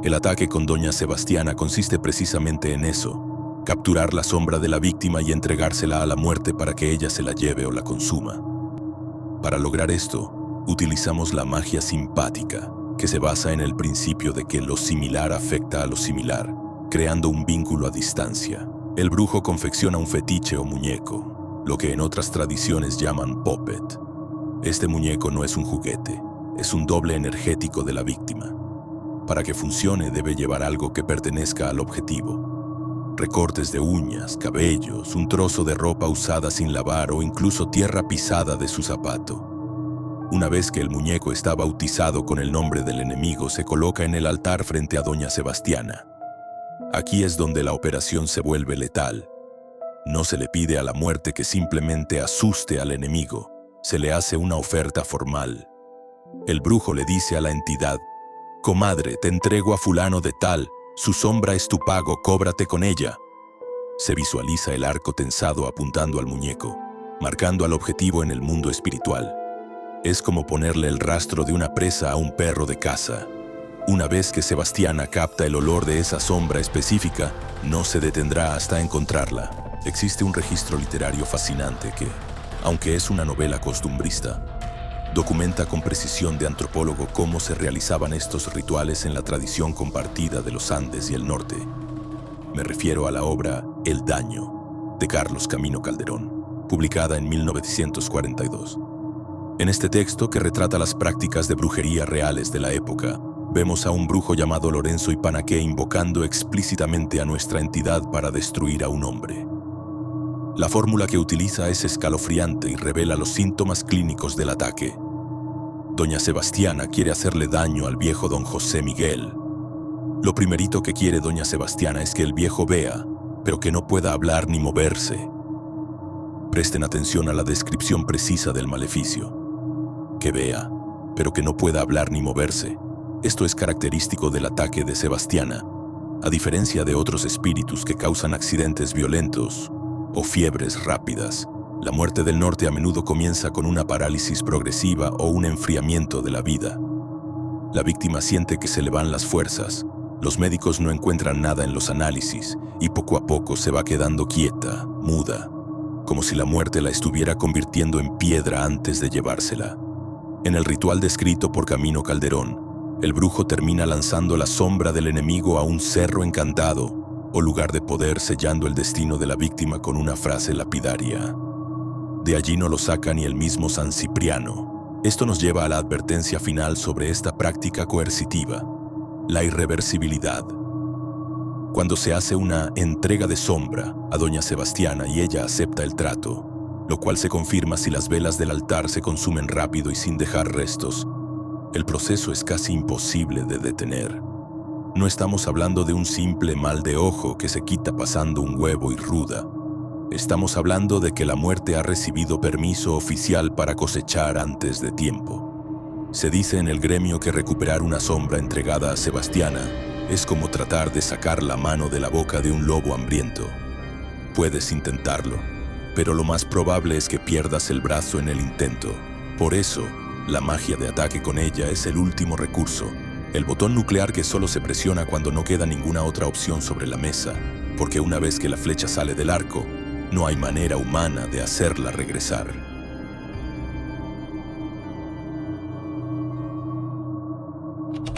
El ataque con Doña Sebastiana consiste precisamente en eso: capturar la sombra de la víctima y entregársela a la muerte para que ella se la lleve o la consuma. Para lograr esto, utilizamos la magia simpática, que se basa en el principio de que lo similar afecta a lo similar, creando un vínculo a distancia. El brujo confecciona un fetiche o muñeco, lo que en otras tradiciones llaman puppet. Este muñeco no es un juguete, es un doble energético de la víctima. Para que funcione debe llevar algo que pertenezca al objetivo. Recortes de uñas, cabellos, un trozo de ropa usada sin lavar o incluso tierra pisada de su zapato. Una vez que el muñeco está bautizado con el nombre del enemigo, se coloca en el altar frente a Doña Sebastiana. Aquí es donde la operación se vuelve letal. No se le pide a la muerte que simplemente asuste al enemigo, se le hace una oferta formal. El brujo le dice a la entidad: «Comadre, te entrego a fulano de tal, su sombra es tu pago, cóbrate con ella». Se visualiza el arco tensado apuntando al muñeco, marcando al objetivo en el mundo espiritual. Es como ponerle el rastro de una presa a un perro de caza. Una vez que Sebastiana capta el olor de esa sombra específica, no se detendrá hasta encontrarla. Existe un registro literario fascinante que, aunque es una novela costumbrista, documenta con precisión de antropólogo cómo se realizaban estos rituales en la tradición compartida de los Andes y el norte. Me refiero a la obra El Daño, de Carlos Camino Calderón, publicada en 1942. En este texto, que retrata las prácticas de brujería reales de la época, vemos a un brujo llamado Lorenzo Ipanaque invocando explícitamente a nuestra entidad para destruir a un hombre. La fórmula que utiliza es escalofriante y revela los síntomas clínicos del ataque. Doña Sebastiana quiere hacerle daño al viejo don José Miguel. Lo primerito que quiere Doña Sebastiana es que el viejo vea, pero que no pueda hablar ni moverse. Presten atención a la descripción precisa del maleficio. Que vea, pero que no pueda hablar ni moverse. Esto es característico del ataque de Sebastiana, a diferencia de otros espíritus que causan accidentes violentos o fiebres rápidas. La muerte del norte a menudo comienza con una parálisis progresiva o un enfriamiento de la vida. La víctima siente que se le van las fuerzas, los médicos no encuentran nada en los análisis y poco a poco se va quedando quieta, muda, como si la muerte la estuviera convirtiendo en piedra antes de llevársela. En el ritual descrito por Camino Calderón, el brujo termina lanzando la sombra del enemigo a un cerro encantado o lugar de poder, sellando el destino de la víctima con una frase lapidaria. De allí no lo saca ni el mismo San Cipriano. Esto nos lleva a la advertencia final sobre esta práctica coercitiva: la irreversibilidad. Cuando se hace una entrega de sombra a Doña Sebastiana y ella acepta el trato, lo cual se confirma si las velas del altar se consumen rápido y sin dejar restos, el proceso es casi imposible de detener. No estamos hablando de un simple mal de ojo que se quita pasando un huevo y ruda. Estamos hablando de que la muerte ha recibido permiso oficial para cosechar antes de tiempo. Se dice en el gremio que recuperar una sombra entregada a Sebastiana es como tratar de sacar la mano de la boca de un lobo hambriento. Puedes intentarlo, pero lo más probable es que pierdas el brazo en el intento. Por eso, la magia de ataque con ella es el último recurso, el botón nuclear que solo se presiona cuando no queda ninguna otra opción sobre la mesa, porque una vez que la flecha sale del arco, no hay manera humana de hacerla regresar.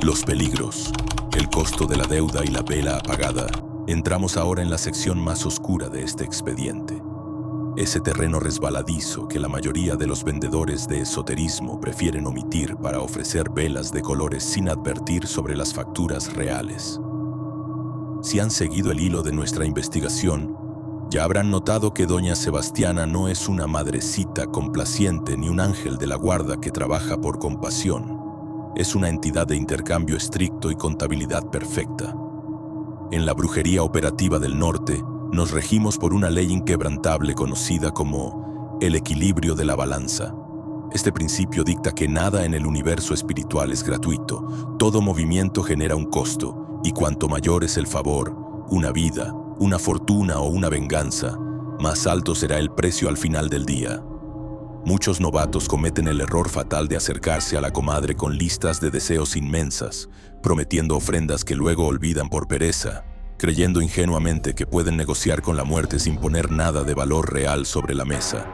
Los peligros, el costo de la deuda y la vela apagada. Entramos ahora en la sección más oscura de este expediente. Ese terreno resbaladizo que la mayoría de los vendedores de esoterismo prefieren omitir para ofrecer velas de colores sin advertir sobre las facturas reales. Si han seguido el hilo de nuestra investigación, ya habrán notado que Doña Sebastiana no es una madrecita complaciente ni un ángel de la guarda que trabaja por compasión. Es una entidad de intercambio estricto y contabilidad perfecta. En la brujería operativa del norte, nos regimos por una ley inquebrantable conocida como el equilibrio de la balanza. Este principio dicta que nada en el universo espiritual es gratuito. Todo movimiento genera un costo, y cuanto mayor es el favor, una vida, una fortuna o una venganza, más alto será el precio al final del día. Muchos novatos cometen el error fatal de acercarse a la comadre con listas de deseos inmensas, prometiendo ofrendas que luego olvidan por pereza, creyendo ingenuamente que pueden negociar con la muerte sin poner nada de valor real sobre la mesa.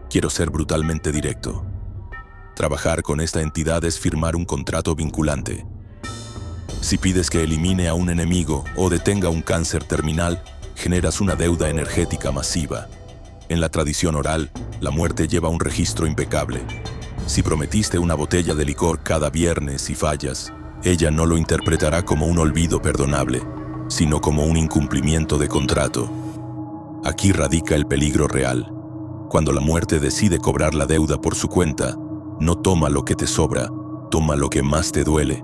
Quiero ser brutalmente directo. Trabajar con esta entidad es firmar un contrato vinculante. Si pides que elimine a un enemigo o detenga un cáncer terminal, generas una deuda energética masiva. En la tradición oral, la muerte lleva un registro impecable. Si prometiste una botella de licor cada viernes y fallas, ella no lo interpretará como un olvido perdonable, sino como un incumplimiento de contrato. Aquí radica el peligro real. Cuando la muerte decide cobrar la deuda por su cuenta, no toma lo que te sobra, toma lo que más te duele.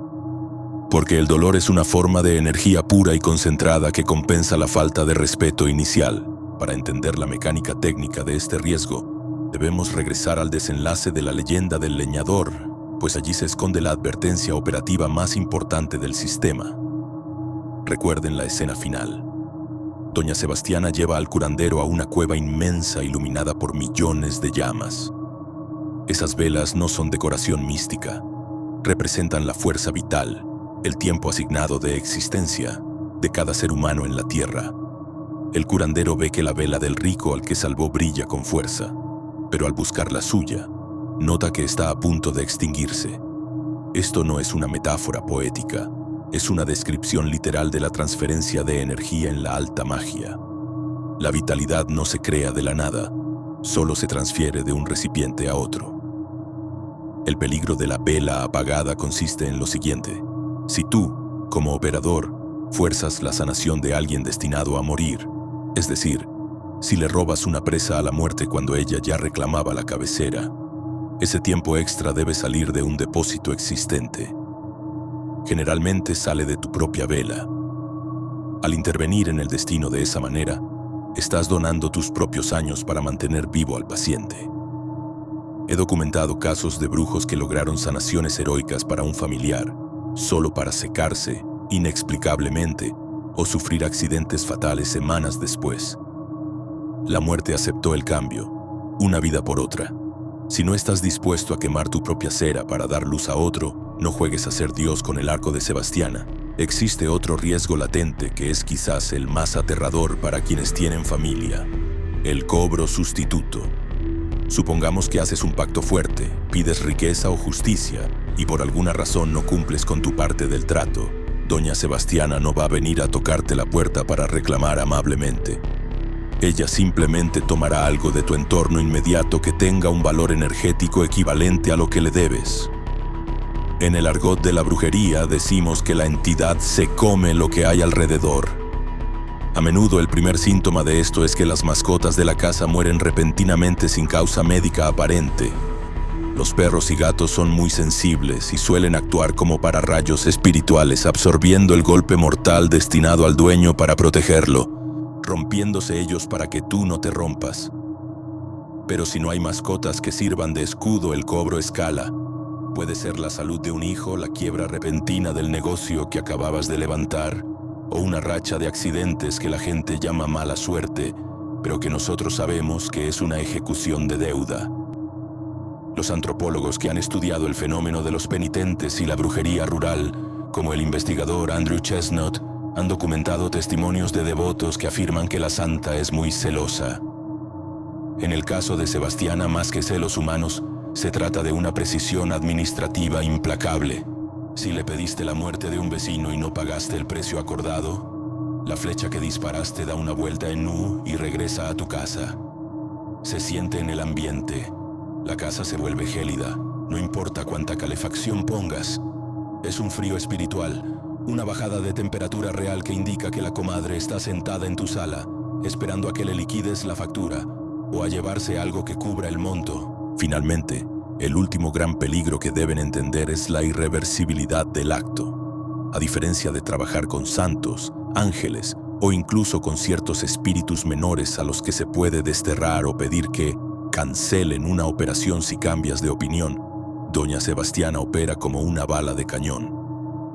Porque el dolor es una forma de energía pura y concentrada que compensa la falta de respeto inicial. Para entender la mecánica técnica de este riesgo, debemos regresar al desenlace de la leyenda del leñador, pues allí se esconde la advertencia operativa más importante del sistema. Recuerden la escena final. Doña Sebastiana lleva al curandero a una cueva inmensa iluminada por millones de llamas. Esas velas no son decoración mística, representan la fuerza vital, el tiempo asignado de existencia de cada ser humano en la tierra. El curandero ve que la vela del rico al que salvó brilla con fuerza, pero al buscar la suya, nota que está a punto de extinguirse. Esto no es una metáfora poética, es una descripción literal de la transferencia de energía en la alta magia. La vitalidad no se crea de la nada, solo se transfiere de un recipiente a otro. El peligro de la vela apagada consiste en lo siguiente. Si tú, como operador, fuerzas la sanación de alguien destinado a morir, es decir, si le robas una presa a la muerte cuando ella ya reclamaba la cabecera, ese tiempo extra debe salir de un depósito existente. Generalmente sale de tu propia vela. Al intervenir en el destino de esa manera, estás donando tus propios años para mantener vivo al paciente. He documentado casos de brujos que lograron sanaciones heroicas para un familiar, solo para secarse, inexplicablemente, o sufrir accidentes fatales semanas después. La muerte aceptó el cambio, una vida por otra. Si no estás dispuesto a quemar tu propia cera para dar luz a otro, no juegues a ser Dios con el arco de Sebastiana. Existe otro riesgo latente que es quizás el más aterrador para quienes tienen familia: el cobro sustituto. Supongamos que haces un pacto fuerte, pides riqueza o justicia, y por alguna razón no cumples con tu parte del trato. Doña Sebastiana no va a venir a tocarte la puerta para reclamar amablemente. Ella simplemente tomará algo de tu entorno inmediato que tenga un valor energético equivalente a lo que le debes. En el argot de la brujería decimos que la entidad se come lo que hay alrededor. A menudo el primer síntoma de esto es que las mascotas de la casa mueren repentinamente sin causa médica aparente. Los perros y gatos son muy sensibles y suelen actuar como pararrayos espirituales, absorbiendo el golpe mortal destinado al dueño para protegerlo, rompiéndose ellos para que tú no te rompas. Pero si no hay mascotas que sirvan de escudo, el cobro escala. Puede ser la salud de un hijo, la quiebra repentina del negocio que acababas de levantar, o una racha de accidentes que la gente llama mala suerte, pero que nosotros sabemos que es una ejecución de deuda. Los antropólogos que han estudiado el fenómeno de los penitentes y la brujería rural, como el investigador Andrew Chestnut, han documentado testimonios de devotos que afirman que la santa es muy celosa. En el caso de Sebastiana, más que celos humanos, se trata de una precisión administrativa implacable. Si le pediste la muerte de un vecino y no pagaste el precio acordado, la flecha que disparaste da una vuelta en U y regresa a tu casa. Se siente en el ambiente. La casa se vuelve gélida, no importa cuánta calefacción pongas. Es un frío espiritual, una bajada de temperatura real que indica que la comadre está sentada en tu sala, esperando a que le liquides la factura o a llevarse algo que cubra el monto. Finalmente, El último gran peligro que deben entender es la irreversibilidad del acto. A diferencia de trabajar con santos, ángeles o incluso con ciertos espíritus menores a los que se puede desterrar o pedir que cancelen una operación si cambias de opinión, Doña Sebastiana opera como una bala de cañón.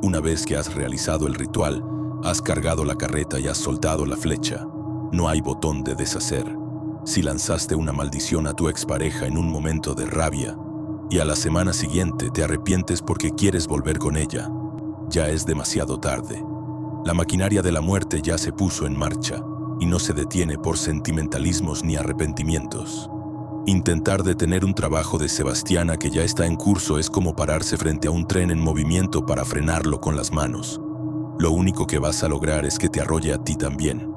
Una vez que has realizado el ritual, has cargado la carreta y has soltado la flecha. No hay botón de deshacer. Si lanzaste una maldición a tu expareja en un momento de rabia y a la semana siguiente te arrepientes porque quieres volver con ella, ya es demasiado tarde. La maquinaria de la muerte ya se puso en marcha y no se detiene por sentimentalismos ni arrepentimientos. Intentar detener un trabajo de Sebastiana que ya está en curso es como pararse frente a un tren en movimiento para frenarlo con las manos. Lo único que vas a lograr es que te arrolle a ti también.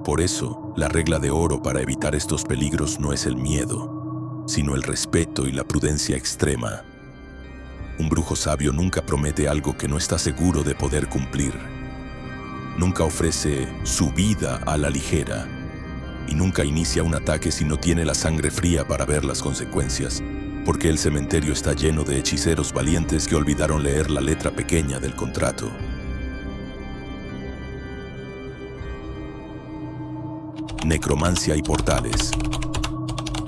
Por eso, la regla de oro para evitar estos peligros no es el miedo, sino el respeto y la prudencia extrema. Un brujo sabio nunca promete algo que no está seguro de poder cumplir. Nunca ofrece su vida a la ligera y nunca inicia un ataque si no tiene la sangre fría para ver las consecuencias, porque el cementerio está lleno de hechiceros valientes que olvidaron leer la letra pequeña del contrato. Necromancia y portales.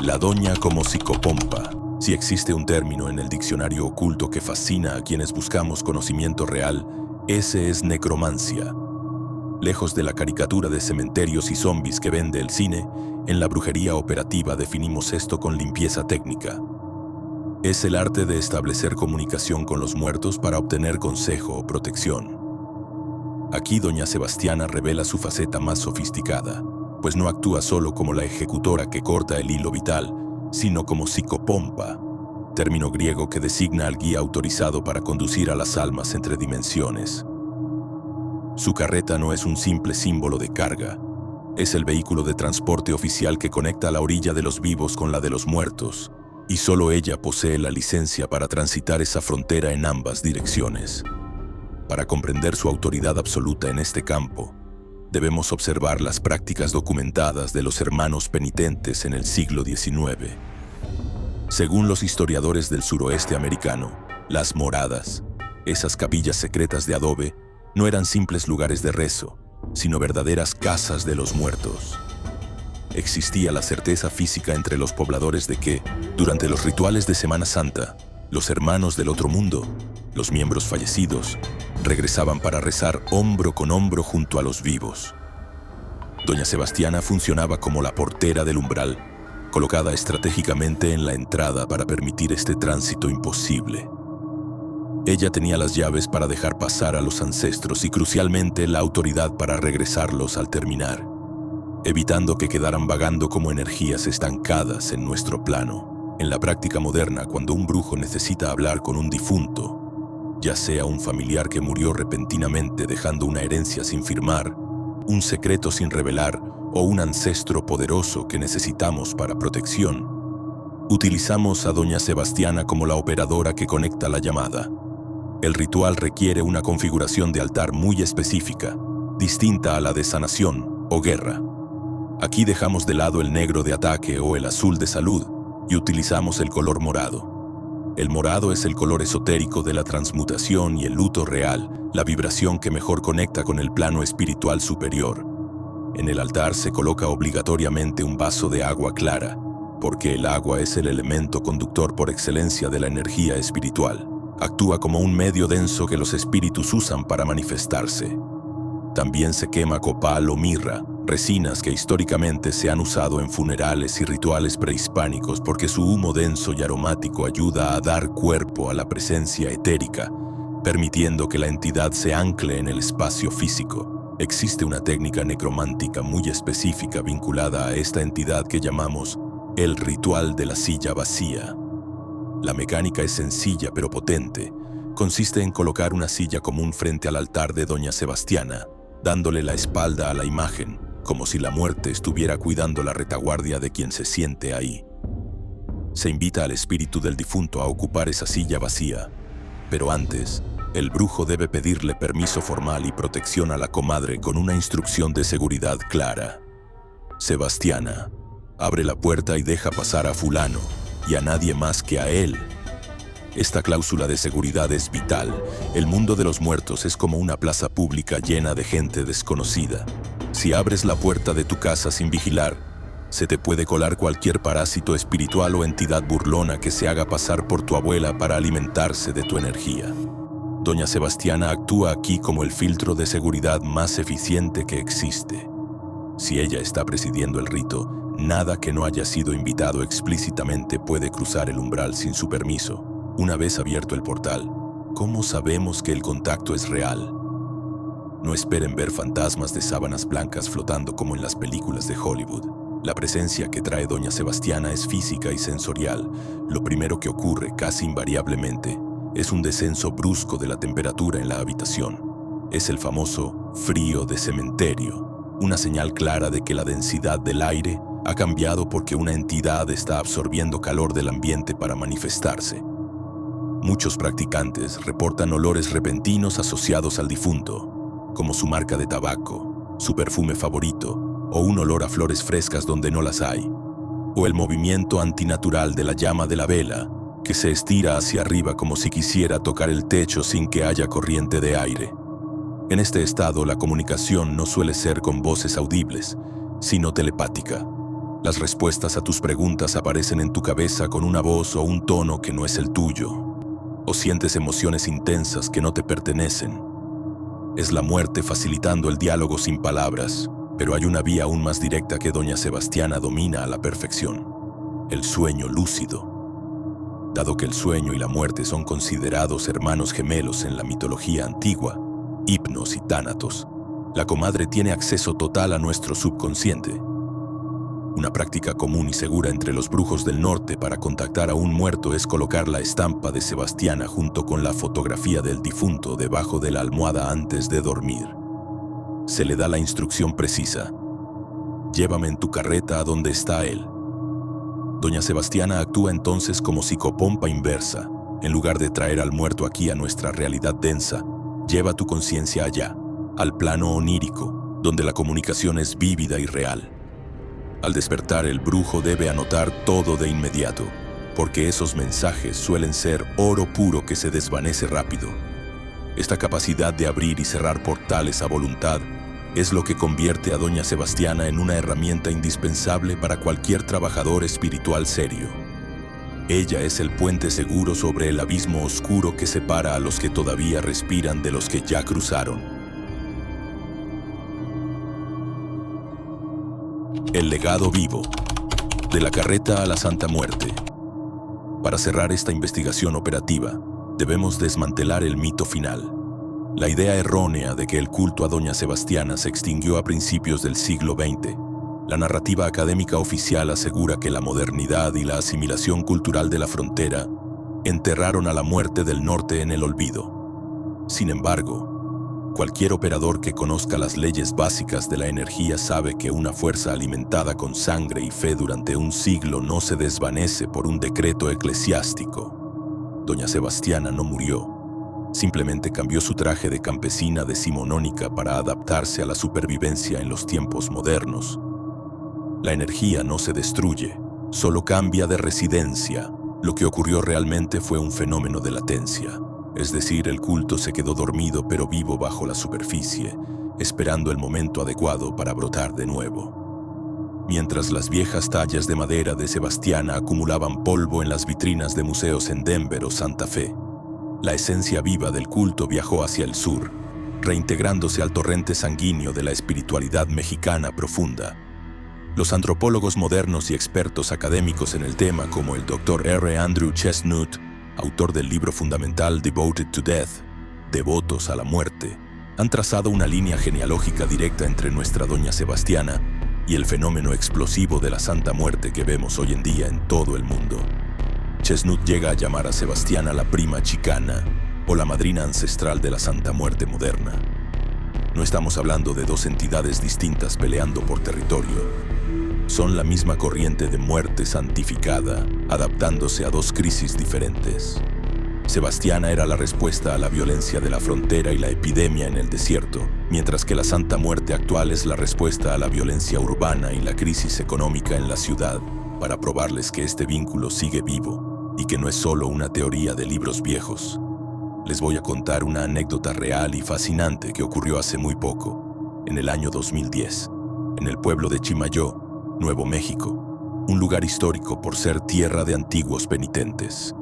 La doña como psicopompa. Si existe un término en el diccionario oculto que fascina a quienes buscamos conocimiento real, ese es necromancia. Lejos de la caricatura de cementerios y zombies que vende el cine, en la brujería operativa definimos esto con limpieza técnica. Es el arte de establecer comunicación con los muertos para obtener consejo o protección. Aquí Doña Sebastiana revela su faceta más sofisticada, pues no actúa solo como la ejecutora que corta el hilo vital, sino como psicopompa, término griego que designa al guía autorizado para conducir a las almas entre dimensiones. Su carreta no es un simple símbolo de carga, es el vehículo de transporte oficial que conecta la orilla de los vivos con la de los muertos, y solo ella posee la licencia para transitar esa frontera en ambas direcciones. Para comprender su autoridad absoluta en este campo, debemos observar las prácticas documentadas de los hermanos penitentes en el siglo XIX. Según los historiadores del suroeste americano, las moradas, esas capillas secretas de adobe, no eran simples lugares de rezo, sino verdaderas casas de los muertos. Existía la certeza física entre los pobladores de que, durante los rituales de Semana Santa, los hermanos del otro mundo, los miembros fallecidos, regresaban para rezar hombro con hombro junto a los vivos. Doña Sebastiana funcionaba como la portera del umbral, colocada estratégicamente en la entrada para permitir este tránsito imposible. Ella tenía las llaves para dejar pasar a los ancestros y, crucialmente, la autoridad para regresarlos al terminar, evitando que quedaran vagando como energías estancadas en nuestro plano. En la práctica moderna, cuando un brujo necesita hablar con un difunto, ya sea un familiar que murió repentinamente dejando una herencia sin firmar, un secreto sin revelar o un ancestro poderoso que necesitamos para protección, utilizamos a Doña Sebastiana como la operadora que conecta la llamada. El ritual requiere una configuración de altar muy específica, distinta a la de sanación o guerra. Aquí dejamos de lado el negro de ataque o el azul de salud y utilizamos el color morado. El morado es el color esotérico de la transmutación y el luto real, la vibración que mejor conecta con el plano espiritual superior. En el altar se coloca obligatoriamente un vaso de agua clara, porque el agua es el elemento conductor por excelencia de la energía espiritual. Actúa como un medio denso que los espíritus usan para manifestarse. También se quema copal o mirra, resinas que históricamente se han usado en funerales y rituales prehispánicos porque su humo denso y aromático ayuda a dar cuerpo a la presencia etérica, permitiendo que la entidad se ancle en el espacio físico. Existe una técnica necromántica muy específica vinculada a esta entidad que llamamos el ritual de la silla vacía. La mecánica es sencilla pero potente. Consiste en colocar una silla común frente al altar de Doña Sebastiana, dándole la espalda a la imagen, como si la muerte estuviera cuidando la retaguardia de quien se siente ahí. Se invita al espíritu del difunto a ocupar esa silla vacía, pero antes, el brujo debe pedirle permiso formal y protección a la comadre con una instrucción de seguridad clara. Sebastiana, abre la puerta y deja pasar a fulano, y a nadie más que a él. Esta cláusula de seguridad es vital. El mundo de los muertos es como una plaza pública llena de gente desconocida. Si abres la puerta de tu casa sin vigilar, se te puede colar cualquier parásito espiritual o entidad burlona que se haga pasar por tu abuela para alimentarse de tu energía. Doña Sebastiana actúa aquí como el filtro de seguridad más eficiente que existe. Si ella está presidiendo el rito, nada que no haya sido invitado explícitamente puede cruzar el umbral sin su permiso. Una vez abierto el portal, ¿cómo sabemos que el contacto es real? No esperen ver fantasmas de sábanas blancas flotando como en las películas de Hollywood. La presencia que trae Doña Sebastiana es física y sensorial. Lo primero que ocurre, casi invariablemente, es un descenso brusco de la temperatura en la habitación. Es el famoso frío de cementerio, una señal clara de que la densidad del aire ha cambiado porque una entidad está absorbiendo calor del ambiente para manifestarse. Muchos practicantes reportan olores repentinos asociados al difunto, como su marca de tabaco, su perfume favorito, o un olor a flores frescas donde no las hay, o el movimiento antinatural de la llama de la vela, que se estira hacia arriba como si quisiera tocar el techo sin que haya corriente de aire. En este estado, la comunicación no suele ser con voces audibles, sino telepática. Las respuestas a tus preguntas aparecen en tu cabeza con una voz o un tono que no es el tuyo, o sientes emociones intensas que no te pertenecen. Es la muerte facilitando el diálogo sin palabras, pero hay una vía aún más directa que Doña Sebastiana domina a la perfección: el sueño lúcido. Dado que el sueño y la muerte son considerados hermanos gemelos en la mitología antigua, Hipnos y Tánatos, la comadre tiene acceso total a nuestro subconsciente. Una práctica común y segura entre los brujos del norte para contactar a un muerto es colocar la estampa de Sebastiana junto con la fotografía del difunto debajo de la almohada antes de dormir. Se le da la instrucción precisa: llévame en tu carreta a donde está él. Doña Sebastiana actúa entonces como psicopompa inversa. En lugar de traer al muerto aquí a nuestra realidad densa, lleva tu conciencia allá, al plano onírico, donde la comunicación es vívida y real. Al despertar, el brujo debe anotar todo de inmediato, porque esos mensajes suelen ser oro puro que se desvanece rápido. Esta capacidad de abrir y cerrar portales a voluntad es lo que convierte a Doña Sebastiana en una herramienta indispensable para cualquier trabajador espiritual serio. Ella es el puente seguro sobre el abismo oscuro que separa a los que todavía respiran de los que ya cruzaron. El legado vivo. De la carreta a la Santa Muerte. Para cerrar esta investigación operativa, debemos desmantelar el mito final. La idea errónea de que el culto a Doña Sebastiana se extinguió a principios del siglo XX. La narrativa académica oficial asegura que la modernidad y la asimilación cultural de la frontera enterraron a la muerte del norte en el olvido. Sin embargo, cualquier operador que conozca las leyes básicas de la energía sabe que una fuerza alimentada con sangre y fe durante un siglo no se desvanece por un decreto eclesiástico. Doña Sebastiana no murió. Simplemente cambió su traje de campesina decimonónica para adaptarse a la supervivencia en los tiempos modernos. La energía no se destruye, solo cambia de residencia. Lo que ocurrió realmente fue un fenómeno de latencia. Es decir, el culto se quedó dormido pero vivo bajo la superficie, esperando el momento adecuado para brotar de nuevo. Mientras las viejas tallas de madera de Sebastiana acumulaban polvo en las vitrinas de museos en Denver o Santa Fe, la esencia viva del culto viajó hacia el sur, reintegrándose al torrente sanguíneo de la espiritualidad mexicana profunda. Los antropólogos modernos y expertos académicos en el tema, como el Dr. R. Andrew Chestnut, autor del libro fundamental Devoted to Death, Devotos a la Muerte, han trazado una línea genealógica directa entre nuestra Doña Sebastiana y el fenómeno explosivo de la Santa Muerte que vemos hoy en día en todo el mundo. Chestnut llega a llamar a Sebastiana la prima chicana o la madrina ancestral de la Santa Muerte moderna. No estamos hablando de dos entidades distintas peleando por territorio. Son la misma corriente de muerte santificada, adaptándose a dos crisis diferentes. Sebastiana era la respuesta a la violencia de la frontera y la epidemia en el desierto, mientras que la Santa Muerte actual es la respuesta a la violencia urbana y la crisis económica en la ciudad. para probarles que este vínculo sigue vivo y que no es solo una teoría de libros viejos. Les voy a contar una anécdota real y fascinante que ocurrió hace muy poco, en el año 2010, en el pueblo de Chimayó, Nuevo México, un lugar histórico por ser tierra de antiguos penitentes.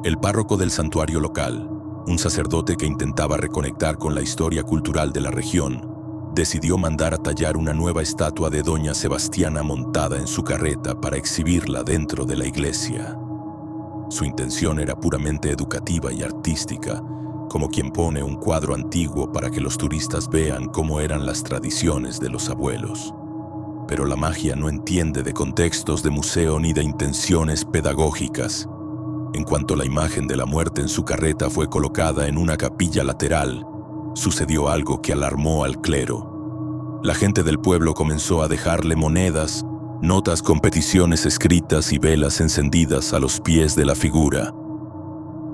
El párroco del santuario local, un sacerdote que intentaba reconectar con la historia cultural de la región, decidió mandar a tallar una nueva estatua de Doña Sebastiana montada en su carreta para exhibirla dentro de la iglesia. Su intención era puramente educativa y artística, como quien pone un cuadro antiguo para que los turistas vean cómo eran las tradiciones de los abuelos. Pero la magia no entiende de contextos de museo ni de intenciones pedagógicas. En cuanto la imagen de la muerte en su carreta fue colocada en una capilla lateral, sucedió algo que alarmó al clero. La gente del pueblo comenzó a dejarle monedas, notas con peticiones escritas y velas encendidas a los pies de la figura.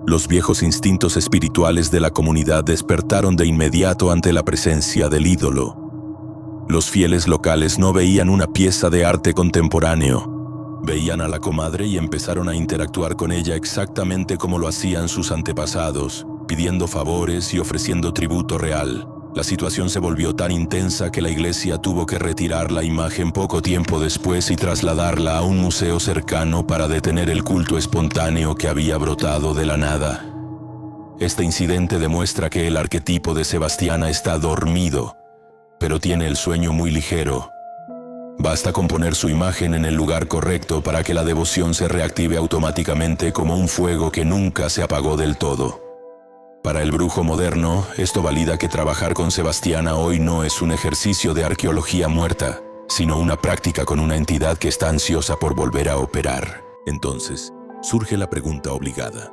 Los viejos instintos espirituales de la comunidad despertaron de inmediato ante la presencia del ídolo. Los fieles locales no veían una pieza de arte contemporáneo. Veían a la comadre y empezaron a interactuar con ella exactamente como lo hacían sus antepasados, pidiendo favores y ofreciendo tributo real. La situación se volvió tan intensa que la iglesia tuvo que retirar la imagen poco tiempo después y trasladarla a un museo cercano para detener el culto espontáneo que había brotado de la nada. Este incidente demuestra que el arquetipo de Sebastiana está dormido, pero tiene el sueño muy ligero. Basta con poner su imagen en el lugar correcto para que la devoción se reactive automáticamente como un fuego que nunca se apagó del todo. Para el brujo moderno, esto valida que trabajar con Sebastiana hoy no es un ejercicio de arqueología muerta, sino una práctica con una entidad que está ansiosa por volver a operar. Entonces, surge la pregunta obligada.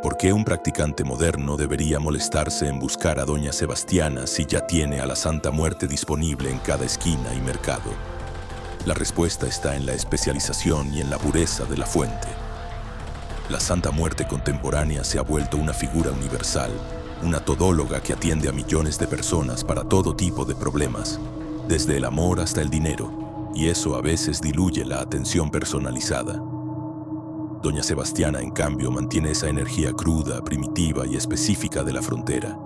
¿Por qué un practicante moderno debería molestarse en buscar a Doña Sebastiana si ya tiene a la Santa Muerte disponible en cada esquina y mercado? La respuesta está en la especialización y en la pureza de la fuente. La Santa Muerte contemporánea se ha vuelto una figura universal, una todóloga que atiende a millones de personas para todo tipo de problemas, desde el amor hasta el dinero, y eso a veces diluye la atención personalizada. Doña Sebastiana, en cambio, mantiene esa energía cruda, primitiva y específica de la frontera.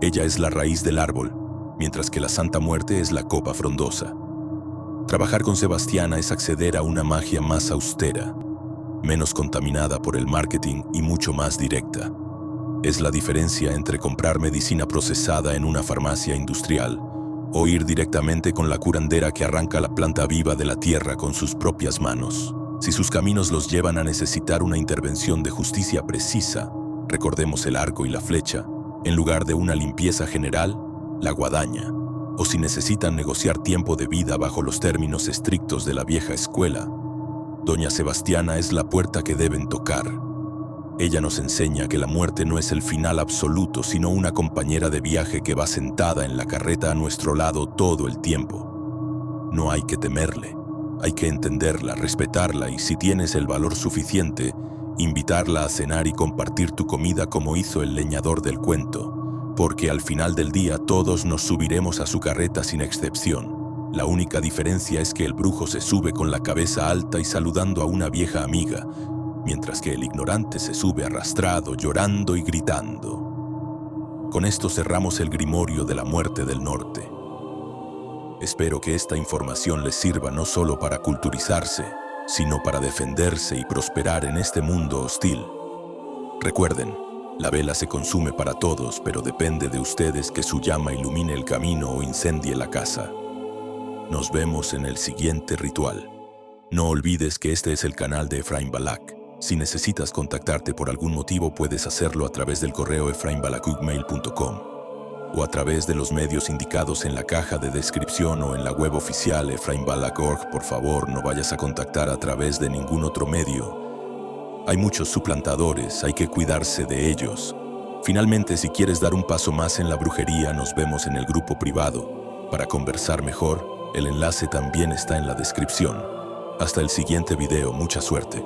Ella es la raíz del árbol, mientras que la Santa Muerte es la copa frondosa. Trabajar con Sebastiana es acceder a una magia más austera, menos contaminada por el marketing y mucho más directa. Es la diferencia entre comprar medicina procesada en una farmacia industrial o ir directamente con la curandera que arranca la planta viva de la tierra con sus propias manos. Si sus caminos los llevan a necesitar una intervención de justicia precisa, recordemos el arco y la flecha, en lugar de una limpieza general, la guadaña, o si necesitan negociar tiempo de vida bajo los términos estrictos de la vieja escuela, Doña Sebastiana es la puerta que deben tocar. Ella nos enseña que la muerte no es el final absoluto, sino una compañera de viaje que va sentada en la carreta a nuestro lado todo el tiempo. No hay que temerle, hay que entenderla, respetarla y, si tienes el valor suficiente, invitarla a cenar y compartir tu comida como hizo el leñador del cuento, porque al final del día todos nos subiremos a su carreta sin excepción. La única diferencia es que el brujo se sube con la cabeza alta y saludando a una vieja amiga, mientras que el ignorante se sube arrastrado, llorando y gritando. Con esto cerramos el grimorio de la muerte del norte. Espero que esta información les sirva no solo para culturizarse, sino para defenderse y prosperar en este mundo hostil. Recuerden, la vela se consume para todos, pero depende de ustedes que su llama ilumine el camino o incendie la casa. Nos vemos en el siguiente ritual. No olvides que este es el canal de Efraín Balak. Si necesitas contactarte por algún motivo, puedes hacerlo a través del correo efrainbalak@gmail.com o a través de los medios indicados en la caja de descripción o en la web oficial efrainbalak.org. Por favor, no vayas a contactar a través de ningún otro medio. Hay muchos suplantadores, hay que cuidarse de ellos. Finalmente, si quieres dar un paso más en la brujería, nos vemos en el grupo privado. Para conversar mejor, el enlace también está en la descripción. Hasta el siguiente video, mucha suerte.